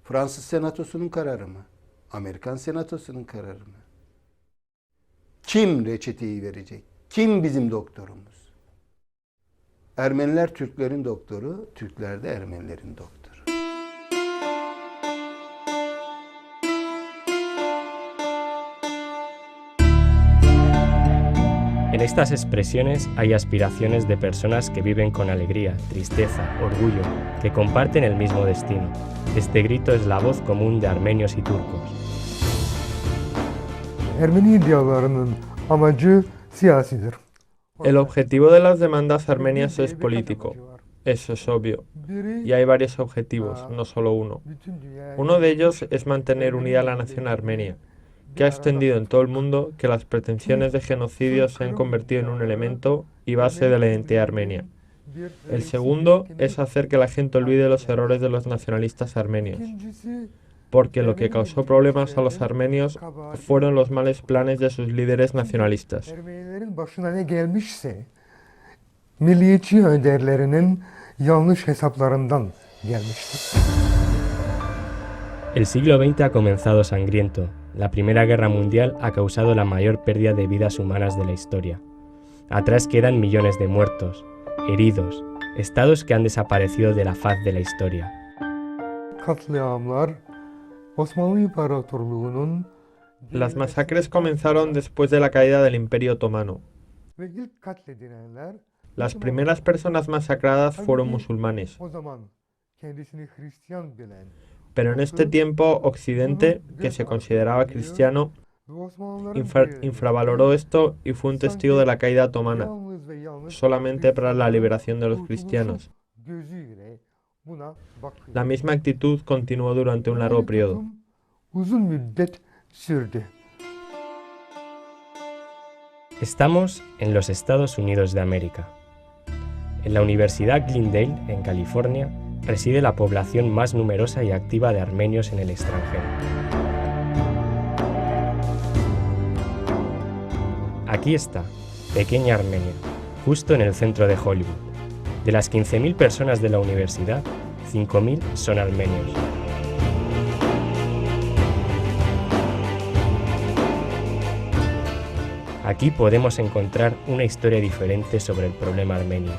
Fransız Senatosu'nun kararı mı? Amerikan Senatosu'nun kararı mı? Kim reçeteyi verecek? Kim bizim doktorumuz? Ermeniler Türklerin doktoru, Türkler de Ermenilerin doktoru. En estas expresiones hay aspiraciones de personas que viven con alegría, tristeza, orgullo, que comparten el mismo destino. Este grito es la voz común de armenios y turcos. Ermeni iddialarının amacı siyasidir. El objetivo de las demandas armenias es político, eso es obvio, y hay varios objetivos, no solo uno. Uno de ellos es mantener unida la nación armenia, que ha extendido en todo el mundo que las pretensiones de genocidio se han convertido en un elemento y base de la identidad armenia. El segundo es hacer que la gente olvide los errores de los nacionalistas armenios, porque lo que causó problemas a los armenios fueron los malos planes de sus líderes nacionalistas. Ermenilerin başına ne gelmişse milliyetçi önderlerinin yanlış hesaplarından gelmiştir. El siglo XX ha comenzado sangriento. La Primera Guerra Mundial ha causado la mayor pérdida de vidas humanas de la historia. Atrás quedan millones de muertos, heridos, estados que han desaparecido de la faz de la historia. Katliamlar Osmanlı İmparatorluğu'nun Las masacres comenzaron después de la caída del Imperio Otomano. ve ilk katledilenler Las primeras personas masacradas fueron musulmanes, o zaman kendisini Hristiyan bilen pero en este tiempo Occidente, que se consideraba cristiano, ve Osmanlıların infravaloró esto y fue un testigo de la caída otomana, yalnız ve yalnız solamente para la liberación de los cristianos. gözüyle buna bakıyor. La misma actitud continuó durante un largo periodo. Uzun müddet sürdü. Estamos en los Estados Unidos de América. En la Universidad Glendale, en California, reside la población más numerosa y activa de armenios en el extranjero. Aquí está, pequeña Armenia, justo en el centro de Hollywood. De las 15.000 personas de la universidad, 5.000 son armenios. Aquí podemos encontrar una historia diferente sobre el problema armenio.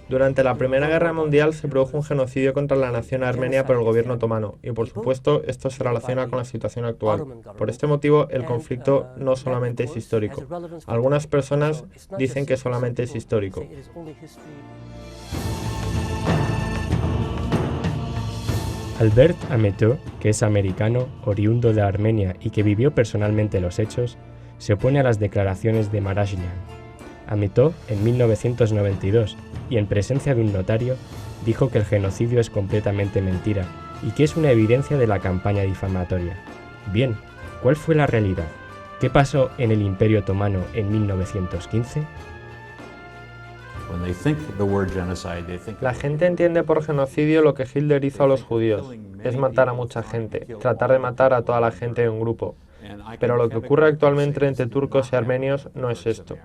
Durante la Primera Guerra Mundial se produjo un genocidio contra la nación armenia por el gobierno otomano, y por supuesto esto se relaciona con la situación actual. Por este motivo el conflicto no solamente es histórico. Algunas personas dicen que solamente es histórico. Albert Ameto, que es americano, oriundo de Armenia y que vivió personalmente los hechos, se opone a las declaraciones de Marashlian. Ameto, en 1992, y en presencia de un notario, dijo que el genocidio es completamente mentira y que es una evidencia de la campaña difamatoria. Bien, ¿cuál fue la realidad? ¿Qué pasó en el Imperio Otomano en 1915? La gente entiende por genocidio lo que Hitler hizo a los judíos, es matar a mucha gente, tratar de matar a toda la gente de un grupo. Pero lo que ocurre actualmente entre turcos y armenios no es esto.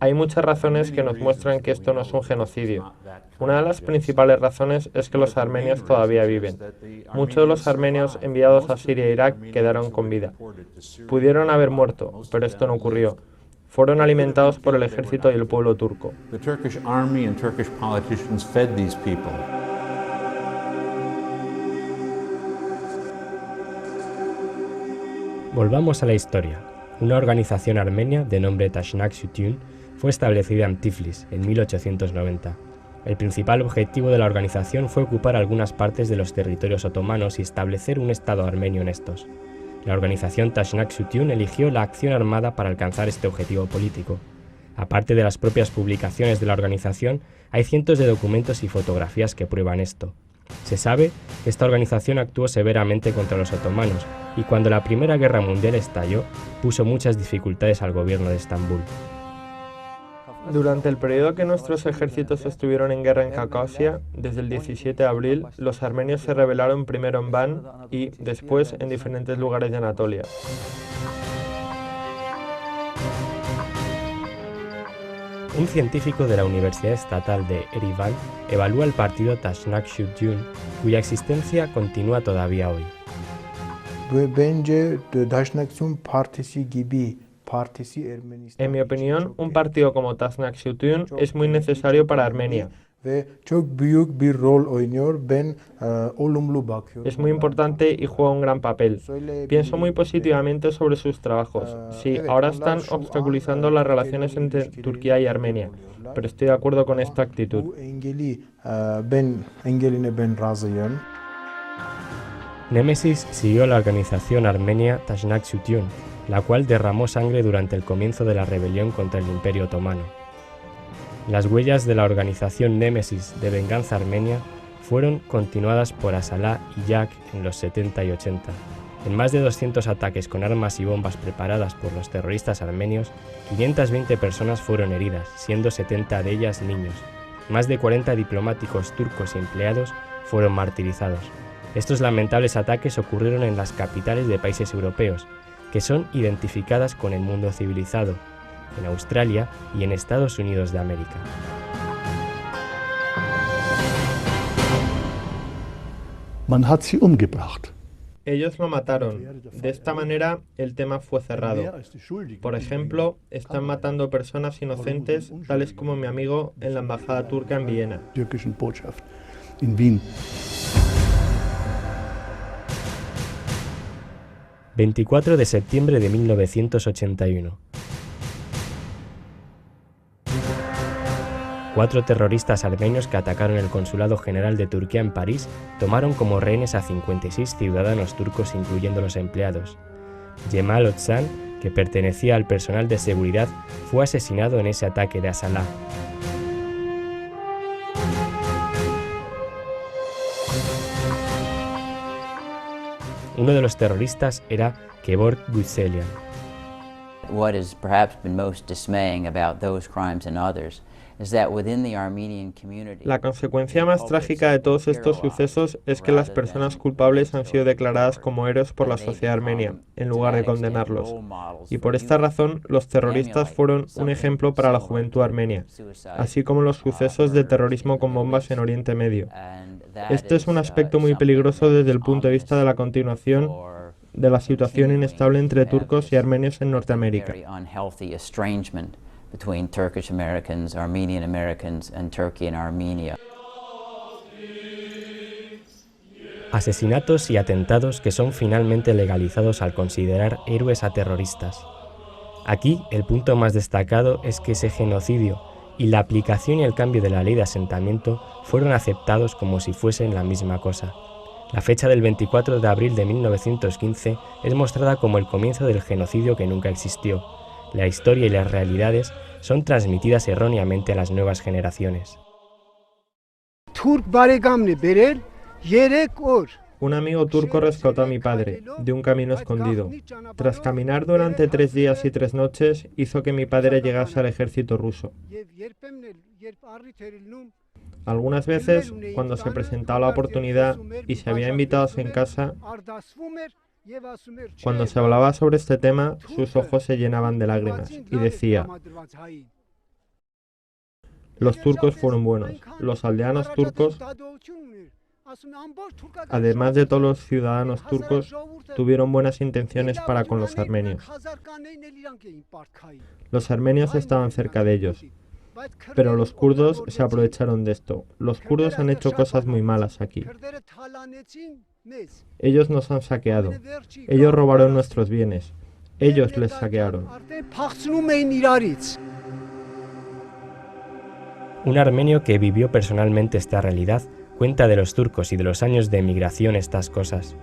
Hay muchas razones que nos muestran que esto no es un genocidio. Una de las principales razones es que los armenios todavía viven. Muchos de los armenios enviados a Siria e Irak quedaron con vida. Pudieron haber muerto, pero esto no ocurrió. Fueron alimentados por el ejército y el pueblo turco. Volvamos a la historia. Una organización armenia de nombre Tashnak Sütun fue establecida en Tiflis en 1890. El principal objetivo de la organización fue ocupar algunas partes de los territorios otomanos y establecer un estado armenio en estos. La organización Tashnak Sütun eligió la acción armada para alcanzar este objetivo político. Aparte de las propias publicaciones de la organización, hay cientos de documentos y fotografías que prueban esto. Se sabe que esta organización actuó severamente contra los otomanos y cuando la Primera Guerra Mundial estalló, puso muchas dificultades al gobierno de Estambul. Durante el periodo que nuestros ejércitos estuvieron en guerra en Caucasia, desde el 17 de abril, los armenios se rebelaron primero en Van y, después, en diferentes lugares de Anatolia. Un científico de la Universidad Estatal de Erivan evalúa el partido Tashnak Shutyun, cuya existencia continúa todavía hoy. En mi opinión, un partido como Tashnak Shutyun es muy necesario para Armenia. Es muy importante y juega un gran papel. Pienso muy positivamente sobre sus trabajos. Sí, ahora están obstaculizando las relaciones entre Turquía y Armenia, pero estoy de acuerdo con esta actitud. Némesis siguió la organización armenia Tashnak Shutyun, la cual derramó sangre durante el comienzo de la rebelión contra el Imperio Otomano. Las huellas de la organización Némesis de venganza armenia fueron continuadas por Asalá y Yak en los 70 y 80. En más de 200 ataques con armas y bombas preparadas por los terroristas armenios, 520 personas fueron heridas, siendo 70 de ellas niños. Más de 40 diplomáticos turcos y empleados fueron martirizados. Estos lamentables ataques ocurrieron en las capitales de países europeos, que son identificadas con el mundo civilizado, en Australia y en Estados Unidos de América. Man hat sie umgebracht. Ellos lo mataron. De esta manera, el tema fue cerrado. Por ejemplo, están matando personas inocentes, tales como mi amigo en la embajada turca en Viena. Türkischen Botschaft in Wien. 24 de septiembre de 1981. 4 terroristas armenios que atacaron el Consulado General de Turquía en París tomaron como rehenes a 56 ciudadanos turcos, incluyendo los empleados. Cemal Özcan, que pertenecía al personal de seguridad, fue asesinado en ese ataque de Asalá. Uno de los terroristas era Kevork Güzelian. What has perhaps been most dismaying about those crimes and others is that within the Armenian community. La consecuencia más trágica de todos estos sucesos es que las personas culpables han sido declaradas como héroes por la sociedad armenia, en lugar de condenarlos. Y por esta razón, los terroristas fueron un ejemplo para la juventud armenia, así como los sucesos de terrorismo con bombas en Oriente Medio. Este es un aspecto muy peligroso desde el punto de vista de la continuación de la situación inestable entre turcos y armenios en Norteamérica. Between Turkish Americans, Armenian Americans, and Turkey and Armenia. Asesinatos y atentados que son finalmente legalizados al considerar héroes a terroristas. Aquí, el punto más destacado es que ese genocidio y la aplicación y el cambio de la ley de asentamiento fueron aceptados como si fuesen la misma cosa. La fecha del 24 de abril de 1915 es mostrada como el comienzo del genocidio que nunca existió. La historia y las realidades son transmitidas erróneamente a las nuevas generaciones. Un amigo turco rescató a mi padre de un camino escondido. Tras caminar durante 3 días y 3 noches, hizo que mi padre llegase al ejército ruso. Algunas veces, cuando se presentaba la oportunidad y se había invitados en casa, cuando se hablaba sobre este tema, sus ojos se llenaban de lágrimas y decía: los turcos fueron buenos, los aldeanos turcos, además de todos los ciudadanos turcos, tuvieron buenas intenciones para con los armenios. Los armenios estaban cerca de ellos, pero los kurdos se aprovecharon de esto. Los kurdos han hecho cosas muy malas aquí. Ellos nos han saqueado. Ellos robaron nuestros bienes. Ellos les saquearon. Un armenio que vivió personalmente esta realidad cuenta de los turcos y de los años de emigración estas cosas.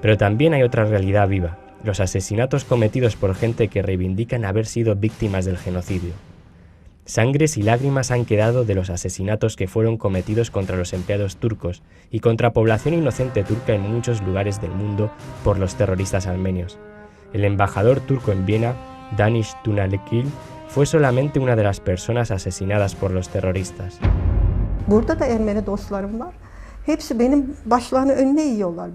Pero también hay otra realidad viva, los asesinatos cometidos por gente que reivindican haber sido víctimas del genocidio. Sangres y lágrimas han quedado de los asesinatos que fueron cometidos contra los empleados turcos y contra población inocente turca en muchos lugares del mundo por los terroristas armenios. El embajador turco en Viena, Danish Tunalekil, fue solamente una de las personas asesinadas por los terroristas.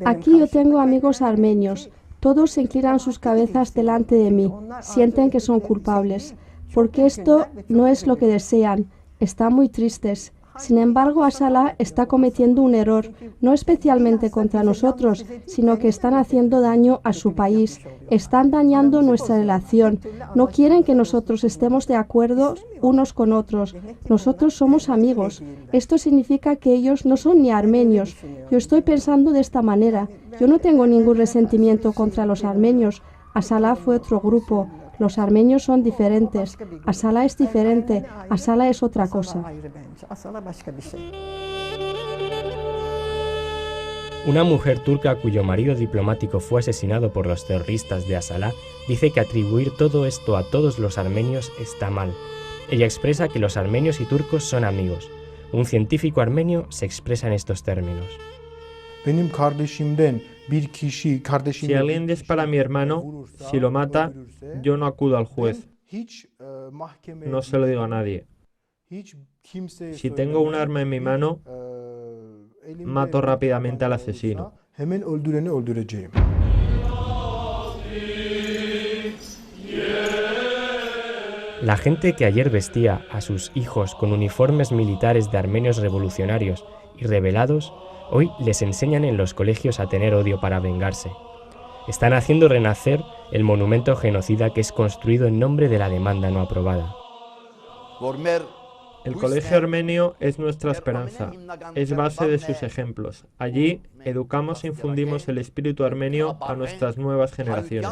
Aquí yo tengo amigos armenios. Todos inclinan sus cabezas delante de mí. Sienten que son culpables. porque esto no es lo que desean. Están muy tristes. Sin embargo, Asala está cometiendo un error, no especialmente contra nosotros, sino que están haciendo daño a su país, están dañando nuestra relación, no quieren que nosotros estemos de acuerdo unos con otros. Nosotros somos amigos. Esto significa que ellos no son ni armenios. Yo estoy pensando de esta manera. Yo no tengo ningún resentimiento contra los armenios. Asala fue otro grupo. Los armenios son diferentes. Asala es diferente. Asala es otra cosa. Una mujer turca cuyo marido diplomático fue asesinado por los terroristas de Asala dice que atribuir todo esto a todos los armenios está mal. Ella expresa que los armenios y turcos son amigos. Un científico armenio se expresa en estos términos. Si alguien dispara a mi hermano, si lo mata, yo no acudo al juez. No se lo digo a nadie. Si tengo un arma en mi mano, mato rápidamente al asesino. La gente que ayer vestía a sus hijos con uniformes militares de armenios revolucionarios y rebelados, hoy les enseñan en los colegios a tener odio para vengarse. Están haciendo renacer el monumento genocida que es construido en nombre de la demanda no aprobada. El colegio armenio es nuestra esperanza, es base de sus ejemplos. Allí educamos e infundimos el espíritu armenio a nuestras nuevas generaciones.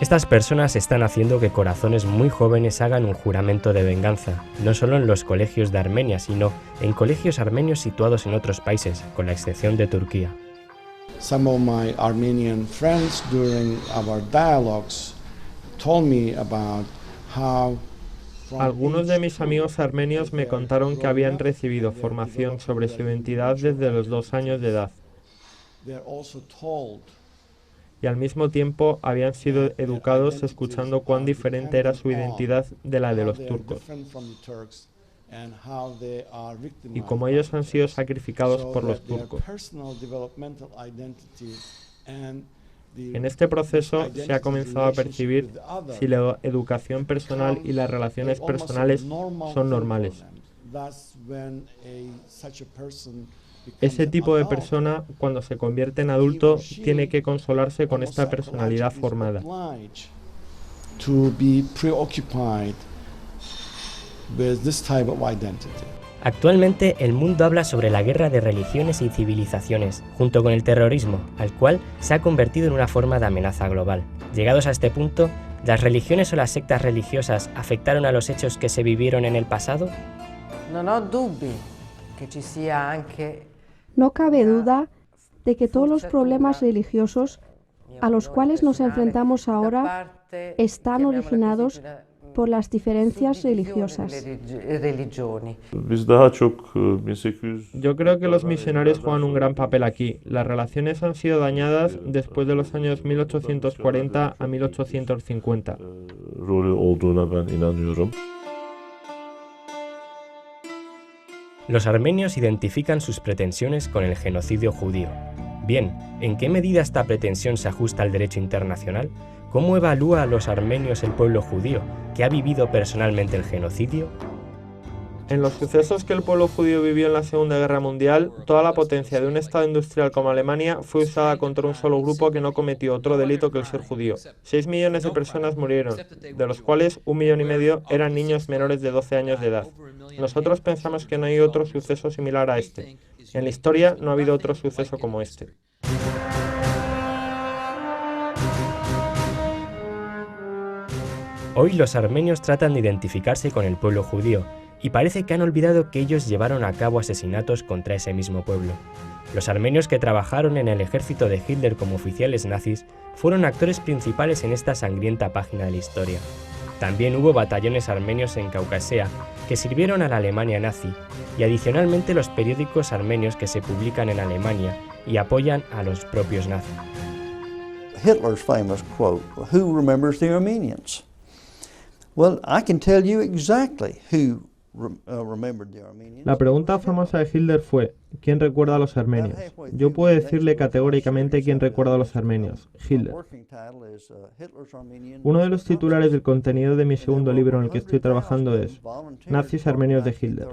Estas personas están haciendo que corazones muy jóvenes hagan un juramento de venganza, no solo en los colegios de Armenia, sino en colegios armenios situados en otros países, con la excepción de Turquía. Some of my Armenian friends during our dialogues told me about how Algunos de mis amigos armenios me contaron que habían recibido formación sobre su identidad desde los 2 años de edad. Y al mismo tiempo habían sido educados escuchando cuán diferente era su identidad de la de los turcos y cómo ellos han sido sacrificados por los turcos. En este proceso se ha comenzado a percibir si la educación personal y las relaciones personales son normales. Ese tipo de persona, cuando se convierte en adulto, tiene que consolarse con esta personalidad formada. Actualmente el mundo habla sobre la guerra de religiones y civilizaciones, junto con el terrorismo, al cual se ha convertido en una forma de amenaza global. Llegados a este punto, ¿las religiones o las sectas religiosas afectaron a los hechos que se vivieron en el pasado? No cabe duda de que todos los problemas religiosos a los cuales nos enfrentamos ahora están originados por las diferencias religiosas. Yo creo que los misionarios juegan un gran papel aquí. Las relaciones han sido dañadas después de los años 1840 a 1850. Los armenios identifican sus pretensiones con el genocidio judío. Bien, ¿en qué medida esta pretensión se ajusta al derecho internacional? ¿Cómo evalúa a los armenios el pueblo judío, que ha vivido personalmente el genocidio? En los sucesos que el pueblo judío vivió en la Segunda Guerra Mundial, toda la potencia de un Estado industrial como Alemania fue usada contra un solo grupo que no cometió otro delito que el ser judío. 6 millones de personas murieron, de los cuales 1,5 millones eran niños menores de 12 años de edad. Nosotros pensamos que no hay otro suceso similar a este. En la historia no ha habido otro suceso como este. Hoy los armenios tratan de identificarse con el pueblo judío, y parece que han olvidado que ellos llevaron a cabo asesinatos contra ese mismo pueblo. Los armenios que trabajaron en el ejército de Hitler como oficiales nazis fueron actores principales en esta sangrienta página de la historia. También hubo batallones armenios en Caucasia que sirvieron a la Alemania nazi, y adicionalmente los periódicos armenios que se publican en Alemania y apoyan a los propios nazis. Hitler's famous quote, "Who remembers the Armenians?" Well, I can tell you exactly who remembered the Armenians. La pregunta famosa de Hitler fue, ¿quién recuerda a los armenios? Yo puedo decirle categóricamente quién recuerda a los armenios, Hitler. Uno de los titulares del contenido de mi segundo libro en el que estoy trabajando es Nazis armenios de Hitler.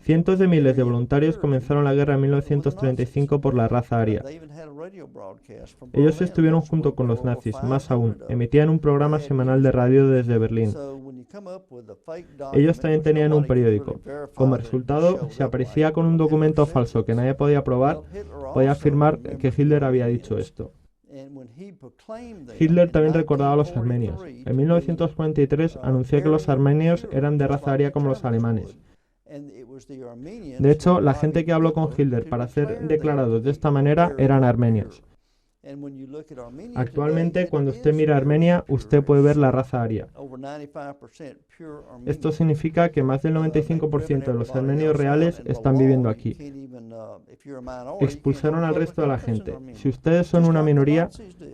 Cientos de miles de voluntarios comenzaron la guerra en 1935 por la raza aria. Ellos estuvieron junto con los nazis, más aún, emitían un programa semanal de radio desde Berlín. Ellos también tenían un periódico. Como resultado, si aparecía con un documento falso que nadie podía probar, podía afirmar que Hitler había dicho esto. Hitler también recordaba a los armenios. En 1943 anunció que los armenios eran de raza aria como los alemanes. De hecho, la gente que habló con Hitler para ser declarados de esta manera eran armenios. Actualmente, cuando usted mira Armenia, usted puede ver la raza aria. Esto significa que más del 95% de los armenios reales están viviendo aquí. Expulsaron al resto de la gente. Si ustedes son una minoría,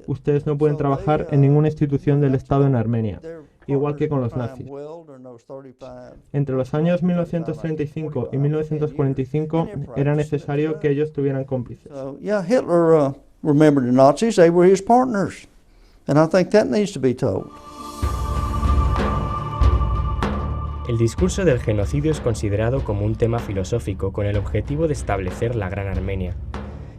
ustedes no pueden trabajar en ninguna institución del Estado en Armenia, igual que con los nazis. Entre los años 1935 y 1945 era necesario que ellos tuvieran cómplices. Hitler remembered the Nazis, they were his partners. And I think that needs to be told. El discurso del genocidio es considerado como un tema filosófico con el objetivo de establecer la Gran Armenia,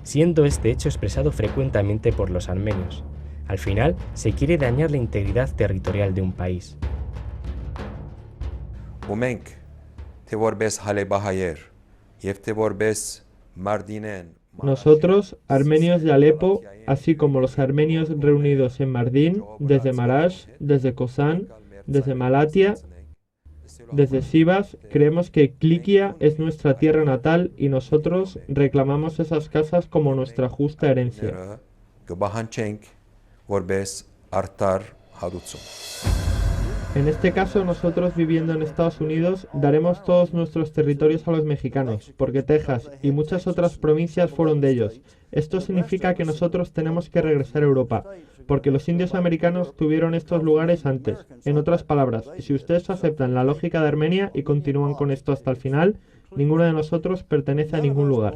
siendo este hecho expresado frecuentemente por los armenios. Al final, se quiere dañar la integridad territorial de un país. Nosotros, armenios de Alepo, así como los armenios reunidos en Mardin, desde Marash, desde Kozan, desde Malatia, desde Sivas, creemos que Klikia es nuestra tierra natal y nosotros reclamamos esas casas como nuestra justa herencia. En este caso, nosotros viviendo en Estados Unidos daremos todos nuestros territorios a los mexicanos, porque Texas y muchas otras provincias fueron de ellos. Esto significa que nosotros tenemos que regresar a Europa, porque los indios americanos tuvieron estos lugares antes. En otras palabras, si ustedes aceptan la lógica de Armenia y continúan con esto hasta el final, ninguno de nosotros pertenece a ningún lugar.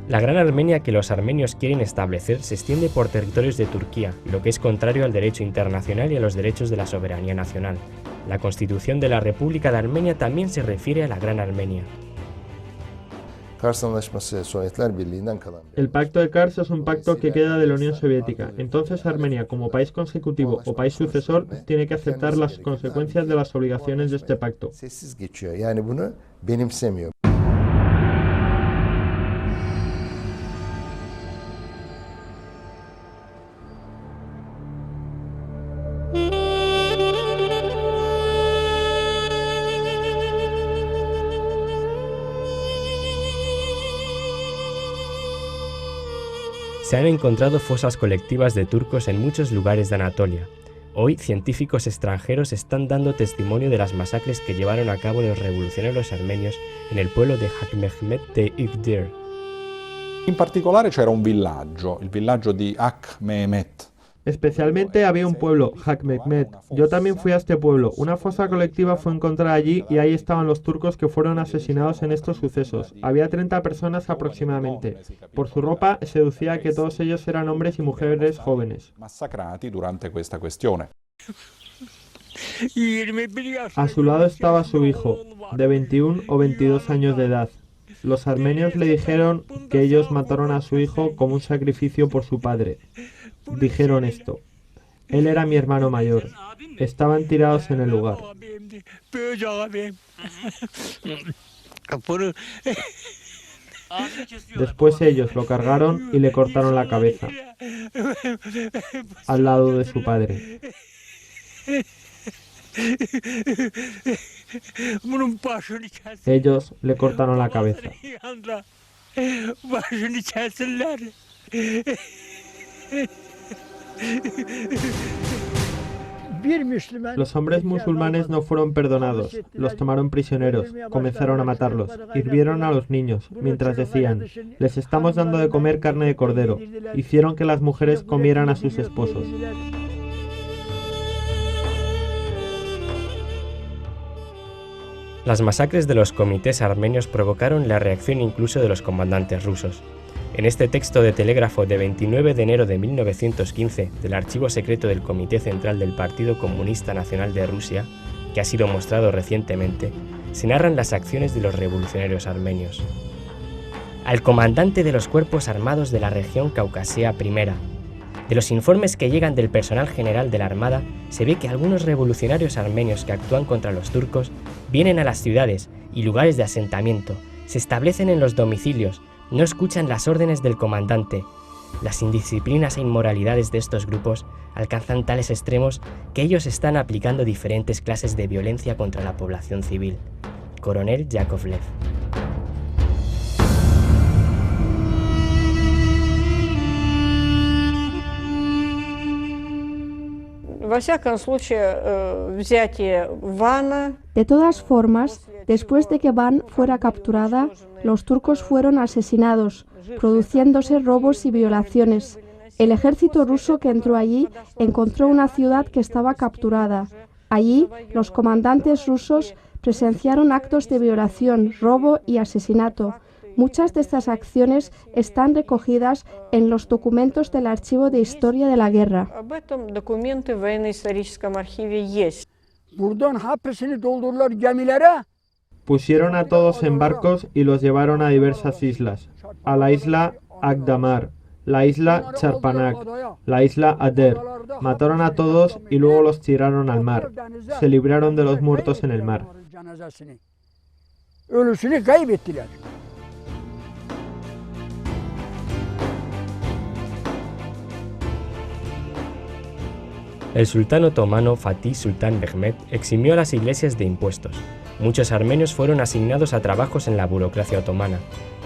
La Gran Armenia que los armenios quieren establecer se extiende por territorios de Turquía, lo que es contrario al derecho internacional y a los derechos de la soberanía nacional. La Constitución de la República de Armenia también se refiere a la Gran Armenia. El Pacto de Kars es un pacto que queda de la Unión Soviética. Entonces Armenia, como país consecutivo o país sucesor, tiene que aceptar las consecuencias de las obligaciones de este pacto. Se han encontrado fosas colectivas de turcos en muchos lugares de Anatolia. Hoy, científicos extranjeros están dando testimonio de las masacres que llevaron a cabo los revolucionarios armenios en el pueblo de Hak-Mehmet de Igdir. In particolare c'era un villaggio, il villaggio di Hak-Mehmet. Especialmente había un pueblo, Hak-Mehmet. Yo también fui a este pueblo. Una fosa colectiva fue encontrada allí y ahí estaban los turcos que fueron asesinados en estos sucesos. Había 30 personas aproximadamente. Por su ropa se deducía que todos ellos eran hombres y mujeres jóvenes. Massacrati durante questa questione. A su lado estaba su hijo, de 21 o 22 años de edad. Los armenios le dijeron que ellos mataron a su hijo como un sacrificio por su padre. Dijeron esto: él era mi hermano mayor. Estaban tirados en el lugar. Después ellos lo cargaron y le cortaron la cabeza al lado de su padre. Ellos le cortaron la cabeza. Los hombres musulmanes no fueron perdonados, los tomaron prisioneros, comenzaron a matarlos, hirvieron a los niños, mientras decían: les estamos dando de comer carne de cordero. Hicieron que las mujeres comieran a sus esposos. Las masacres de los comités armenios provocaron la reacción incluso de los comandantes rusos. En este texto de telégrafo de 29 de enero de 1915 del archivo secreto del Comité Central del Partido Comunista Nacional de Rusia, que ha sido mostrado recientemente, se narran las acciones de los revolucionarios armenios. Al comandante de los cuerpos armados de la región Caucasia I. De los informes que llegan del personal general de la Armada, se ve que algunos revolucionarios armenios que actúan contra los turcos vienen a las ciudades y lugares de asentamiento, se establecen en los domicilios, no escuchan las órdenes del comandante. Las indisciplinas e inmoralidades de estos grupos alcanzan tales extremos que ellos están aplicando diferentes clases de violencia contra la población civil. Coronel Yakovlev. De todas formas, después de que Van fuera capturada, los turcos fueron asesinados, produciéndose robos y violaciones. El ejército ruso que entró allí encontró una ciudad que estaba capturada. Allí, los comandantes rusos presenciaron actos de violación, robo y asesinato. Muchas de estas acciones están recogidas en los documentos del Archivo de Historia de la Guerra. Pusieron a todos en barcos y los llevaron a diversas islas, a la isla Akdamar, la isla Charpanak, la isla Ader. Mataron a todos y luego los tiraron al mar. Se libraron de los muertos en el mar. El sultán otomano Fatih Sultan Mehmed eximió a las iglesias de impuestos. Muchos armenios fueron asignados a trabajos en la burocracia otomana.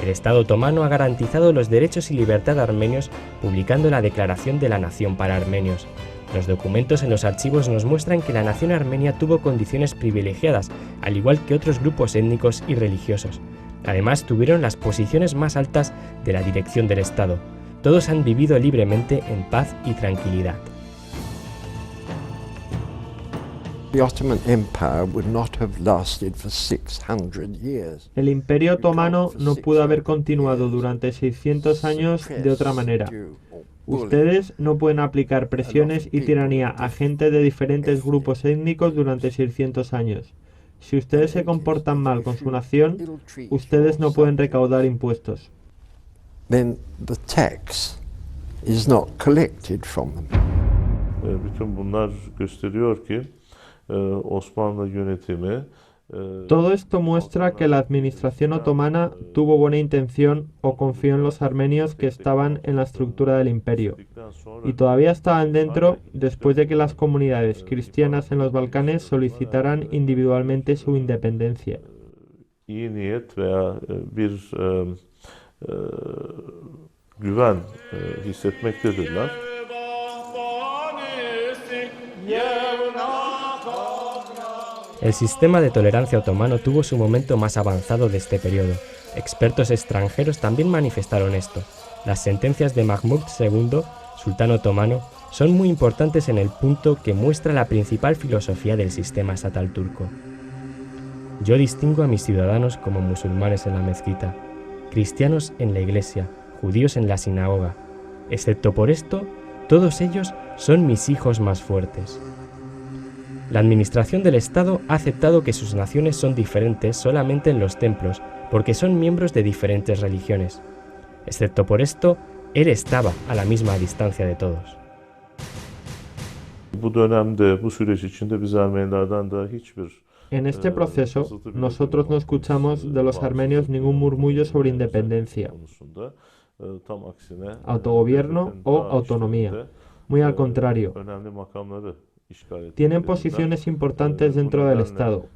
El Estado otomano ha garantizado los derechos y libertad armenios publicando la Declaración de la Nación para Armenios. Los documentos en los archivos nos muestran que la nación armenia tuvo condiciones privilegiadas, al igual que otros grupos étnicos y religiosos. Además, tuvieron las posiciones más altas de la dirección del Estado. Todos han vivido libremente en paz y tranquilidad. El Imperio Otomano no pudo haber continuado durante 600 años de otra manera. Ustedes no pueden aplicar presiones y tiranía a gente de diferentes grupos étnicos durante 600 años. Si ustedes se comportan mal con su nación, ustedes no pueden recaudar impuestos. Todo esto muestra que la administración otomana tuvo buena intención o confió en los armenios que estaban en la estructura del imperio, y todavía estaban dentro después de que las comunidades cristianas en los Balcanes solicitaran individualmente su independencia. El sistema de tolerancia otomano tuvo su momento más avanzado de este periodo. Expertos extranjeros también manifestaron esto. Las sentencias de Mahmud II, sultán otomano, son muy importantes en el punto que muestra la principal filosofía del sistema estatal turco. Yo distingo a mis ciudadanos como musulmanes en la mezquita, cristianos en la iglesia, judíos en la sinagoga. Excepto por esto, todos ellos son mis hijos más fuertes. La administración del Estado ha aceptado que sus naciones son diferentes solamente en los templos, porque son miembros de diferentes religiones. Excepto por esto, él estaba a la misma distancia de todos. En este proceso, nosotros no escuchamos de los armenios ningún murmullo sobre independencia, autogobierno o autonomía. Muy al contrario. Tienen posiciones importantes dentro del Estado.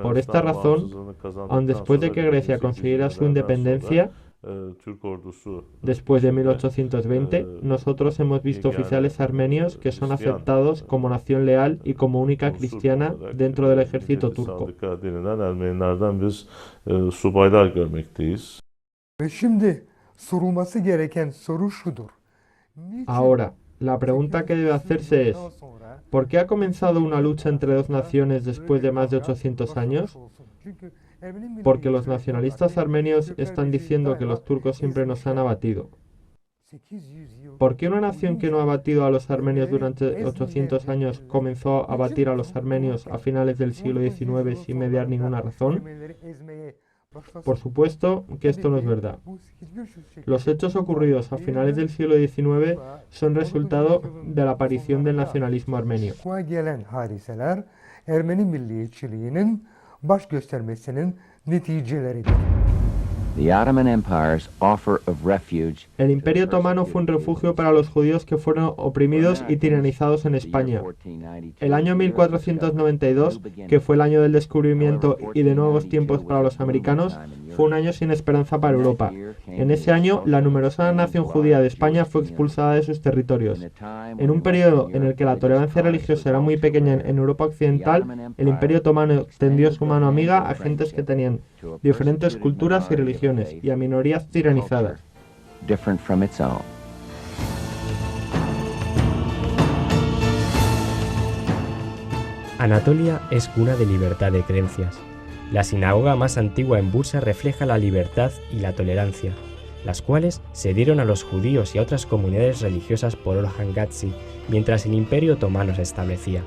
Por esta razón, aun después de que Grecia consiguiera su independencia, después de 1820, nosotros hemos visto oficiales armenios que son aceptados como nación leal y como única cristiana dentro del ejército turco. Ahora, la pregunta que debe hacerse es, ¿por qué ha comenzado una lucha entre dos naciones después de más de 800 años? Porque los nacionalistas armenios están diciendo que los turcos siempre nos han abatido. ¿Por qué una nación que no ha abatido a los armenios durante 800 años comenzó a abatir a los armenios a finales del siglo XIX sin mediar ninguna razón? Por supuesto que esto no es verdad. Los hechos ocurridos a finales del siglo XIX son resultado de la aparición del nacionalismo armenio. El Imperio Otomano fue un refugio para los judíos que fueron oprimidos y tiranizados en España. El año 1492, que fue el año del descubrimiento y de nuevos tiempos para los americanos, fue un año sin esperanza para Europa. En ese año, la numerosa nación judía de España fue expulsada de sus territorios. En un periodo en el que la tolerancia religiosa era muy pequeña en Europa occidental, el Imperio Otomano extendió su mano amiga a gentes que tenían diferentes culturas y religiones, y a minorías tiranizadas. Anatolia es cuna de libertad de creencias. La sinagoga más antigua en Bursa refleja la libertad y la tolerancia, las cuales se dieron a los judíos y a otras comunidades religiosas por Orhan Gatzi, mientras el Imperio Otomano se establecía.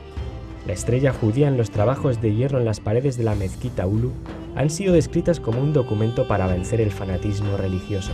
La estrella judía en los trabajos de hierro en las paredes de la mezquita Ulu han sido descritas como un documento para vencer el fanatismo religioso.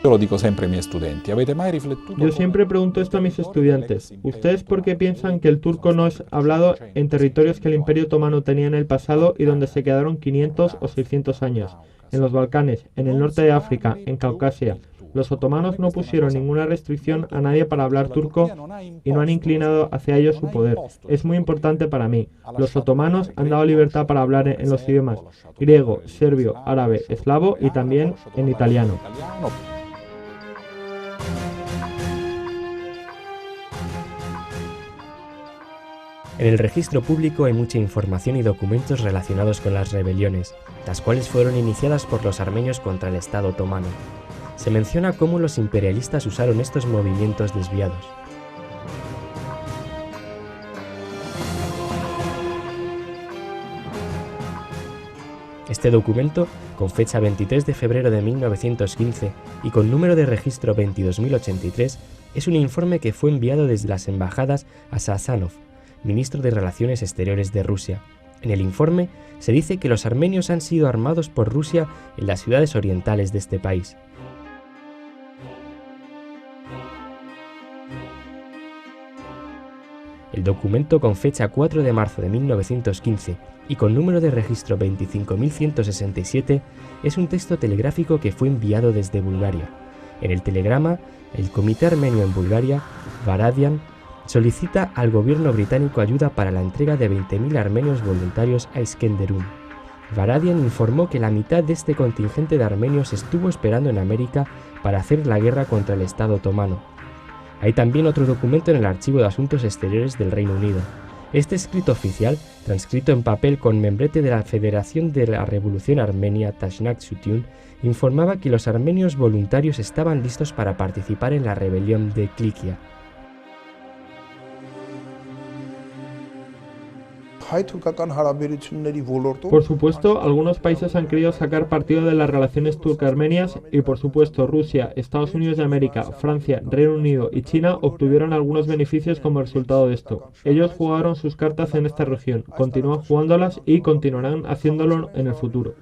Yo lo digo siempre a mis estudiantes. ¿Avete mai riflettuto? Yo siempre pregunto esto a mis estudiantes. ¿Ustedes por qué piensan que el turco no es hablado en territorios que el Imperio Otomano tenía en el pasado y donde se quedaron 500 o 600 años? En los Balcanes, en el norte de África, en Caucasia. Los otomanos no pusieron ninguna restricción a nadie para hablar turco y no han inclinado hacia ellos su poder. Es muy importante para mí. Los otomanos han dado libertad para hablar en los idiomas griego, serbio, árabe, eslavo y también en italiano. En el registro público hay mucha información y documentos relacionados con las rebeliones, las cuales fueron iniciadas por los armenios contra el Estado otomano. Se menciona cómo los imperialistas usaron estos movimientos desviados. Este documento, con fecha 23 de febrero de 1915 y con número de registro 22.083, es un informe que fue enviado desde las embajadas a Sazanov, ministro de Relaciones Exteriores de Rusia. En el informe se dice que los armenios han sido armados por Rusia en las ciudades orientales de este país. El documento, con fecha 4 de marzo de 1915 y con número de registro 25.167, es un texto telegráfico que fue enviado desde Bulgaria. En el telegrama, el Comité Armenio en Bulgaria, Varadian, solicita al gobierno británico ayuda para la entrega de 20.000 armenios voluntarios a Iskenderun. Varadian informó que la mitad de este contingente de armenios estuvo esperando en América para hacer la guerra contra el Estado otomano. Hay también otro documento en el Archivo de Asuntos Exteriores del Reino Unido. Este escrito oficial, transcrito en papel con membrete de la Federación de la Revolución Armenia Tashnak Sutyun, informaba que los armenios voluntarios estaban listos para participar en la rebelión de Klikia. Por supuesto, algunos países han querido sacar partido de las relaciones turco-armenias y, por supuesto, Rusia, Estados Unidos de América, Francia, Reino Unido y China obtuvieron algunos beneficios como resultado de esto. Ellos jugaron sus cartas en esta región, continúan jugándolas y continuarán haciéndolo en el futuro.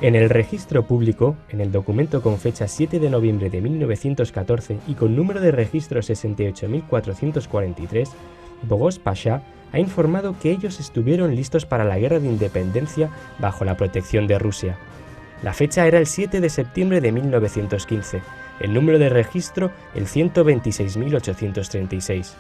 En el registro público, en el documento con fecha 7 de noviembre de 1914 y con número de registro 68.443, Bogos Pasha ha informado que ellos estuvieron listos para la guerra de independencia bajo la protección de Rusia. La fecha era el 7 de septiembre de 1915, el número de registro el 126.836.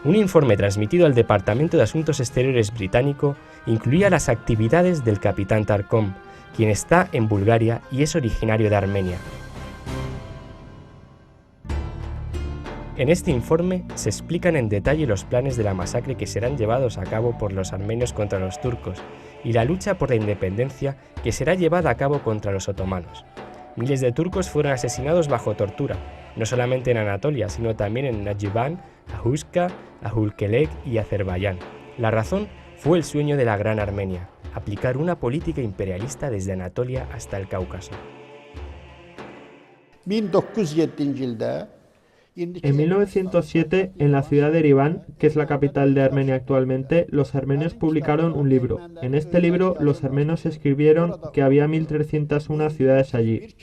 Un informe transmitido al Departamento de Asuntos Exteriores británico incluía las actividades del capitán Tarkom, quien está en Bulgaria y es originario de Armenia. En este informe se explican en detalle los planes de la masacre que serán llevados a cabo por los armenios contra los turcos y la lucha por la independencia que será llevada a cabo contra los otomanos. Miles de turcos fueron asesinados bajo tortura, no solamente en Anatolia, sino también en Najivan, Ahuska, Ahulkelek y Azerbaiyán. La razón fue el sueño de la Gran Armenia, aplicar una política imperialista desde Anatolia hasta el Cáucaso. En 1907, en la ciudad de Ereván, que es la capital de Armenia actualmente, los armenios publicaron un libro. En este libro, los armenios escribieron que había 1301 ciudades allí.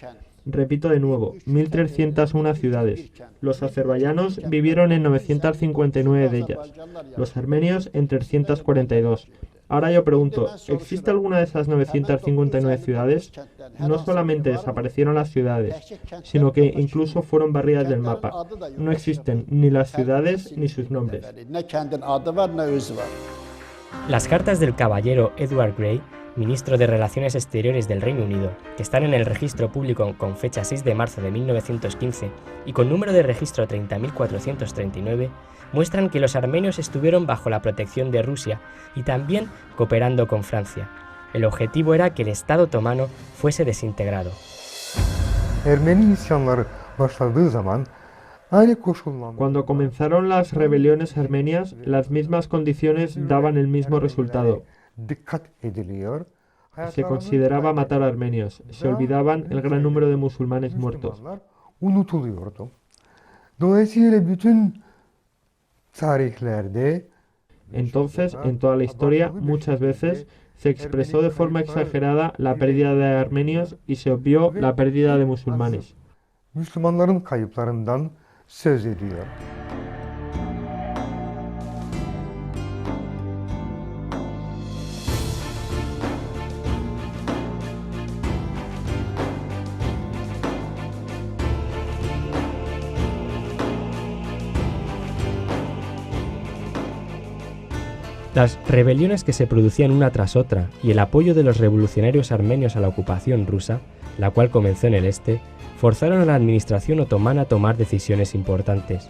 Repito de nuevo, 1301 ciudades. Los azerbaiyanos vivieron en 959 de ellas, los armenios en 342. Ahora yo pregunto, ¿existe alguna de esas 959 ciudades? No solamente desaparecieron las ciudades, sino que incluso fueron barridas del mapa. No existen ni las ciudades ni sus nombres. Las cartas del caballero Edward Grey, ministro de Relaciones Exteriores del Reino Unido, que están en el registro público con fecha 6 de marzo de 1915 y con número de registro 30.439, muestran que los armenios estuvieron bajo la protección de Rusia y también cooperando con Francia. El objetivo era que el Estado otomano fuese desintegrado. Cuando comenzaron las rebeliones armenias, las mismas condiciones daban el mismo resultado. Se consideraba matar a armenios, se olvidaban el gran número de musulmanes muertos. Entonces, en toda la historia, muchas veces se expresó de forma exagerada la pérdida de armenios y se obvió la pérdida de musulmanes. Las rebeliones que se producían una tras otra y el apoyo de los revolucionarios armenios a la ocupación rusa, la cual comenzó en el este, forzaron a la administración otomana a tomar decisiones importantes.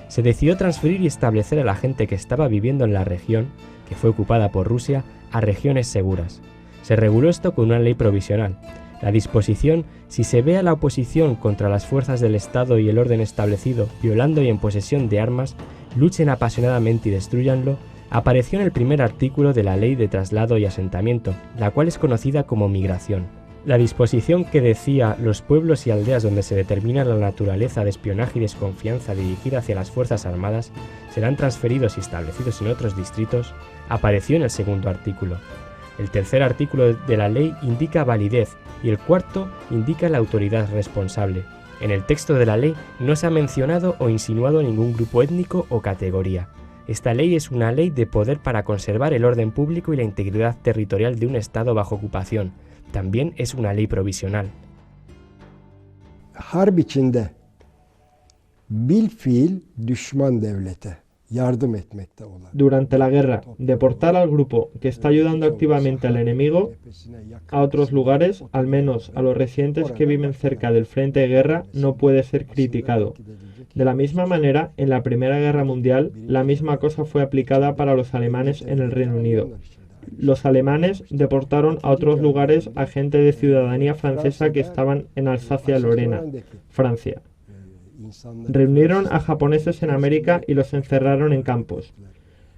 Se decidió transferir y establecer a la gente que estaba viviendo en la región, que fue ocupada por Rusia, a regiones seguras. Se reguló esto con una ley provisional. La disposición, si se ve a la oposición contra las fuerzas del Estado y el orden establecido, violando y en posesión de armas, luchen apasionadamente y destrúyanlo, apareció en el primer artículo de la Ley de Traslado y Asentamiento, la cual es conocida como migración. La disposición que decía los pueblos y aldeas donde se determina la naturaleza de espionaje y desconfianza dirigida hacia las Fuerzas Armadas serán transferidos y establecidos en otros distritos, apareció en el segundo artículo. El tercer artículo de la ley indica validez y el cuarto indica la autoridad responsable. En el texto de la ley no se ha mencionado o insinuado ningún grupo étnico o categoría. Esta ley es una ley de poder para conservar el orden público y la integridad territorial de un Estado bajo ocupación. También es una ley provisional. Harp içinde bilfiil düşman devlete yardım etmekte olan. Durante la guerra, deportar al grupo que está ayudando activamente al enemigo a otros lugares, al menos a los residentes que viven cerca del frente de guerra, no puede ser criticado. De la misma manera, en la Primera Guerra Mundial, la misma cosa fue aplicada para los alemanes en el Reino Unido. Los alemanes deportaron a otros lugares a gente de ciudadanía francesa que estaban en Alsacia-Lorena, Francia. Reunieron a japoneses en América y los encerraron en campos.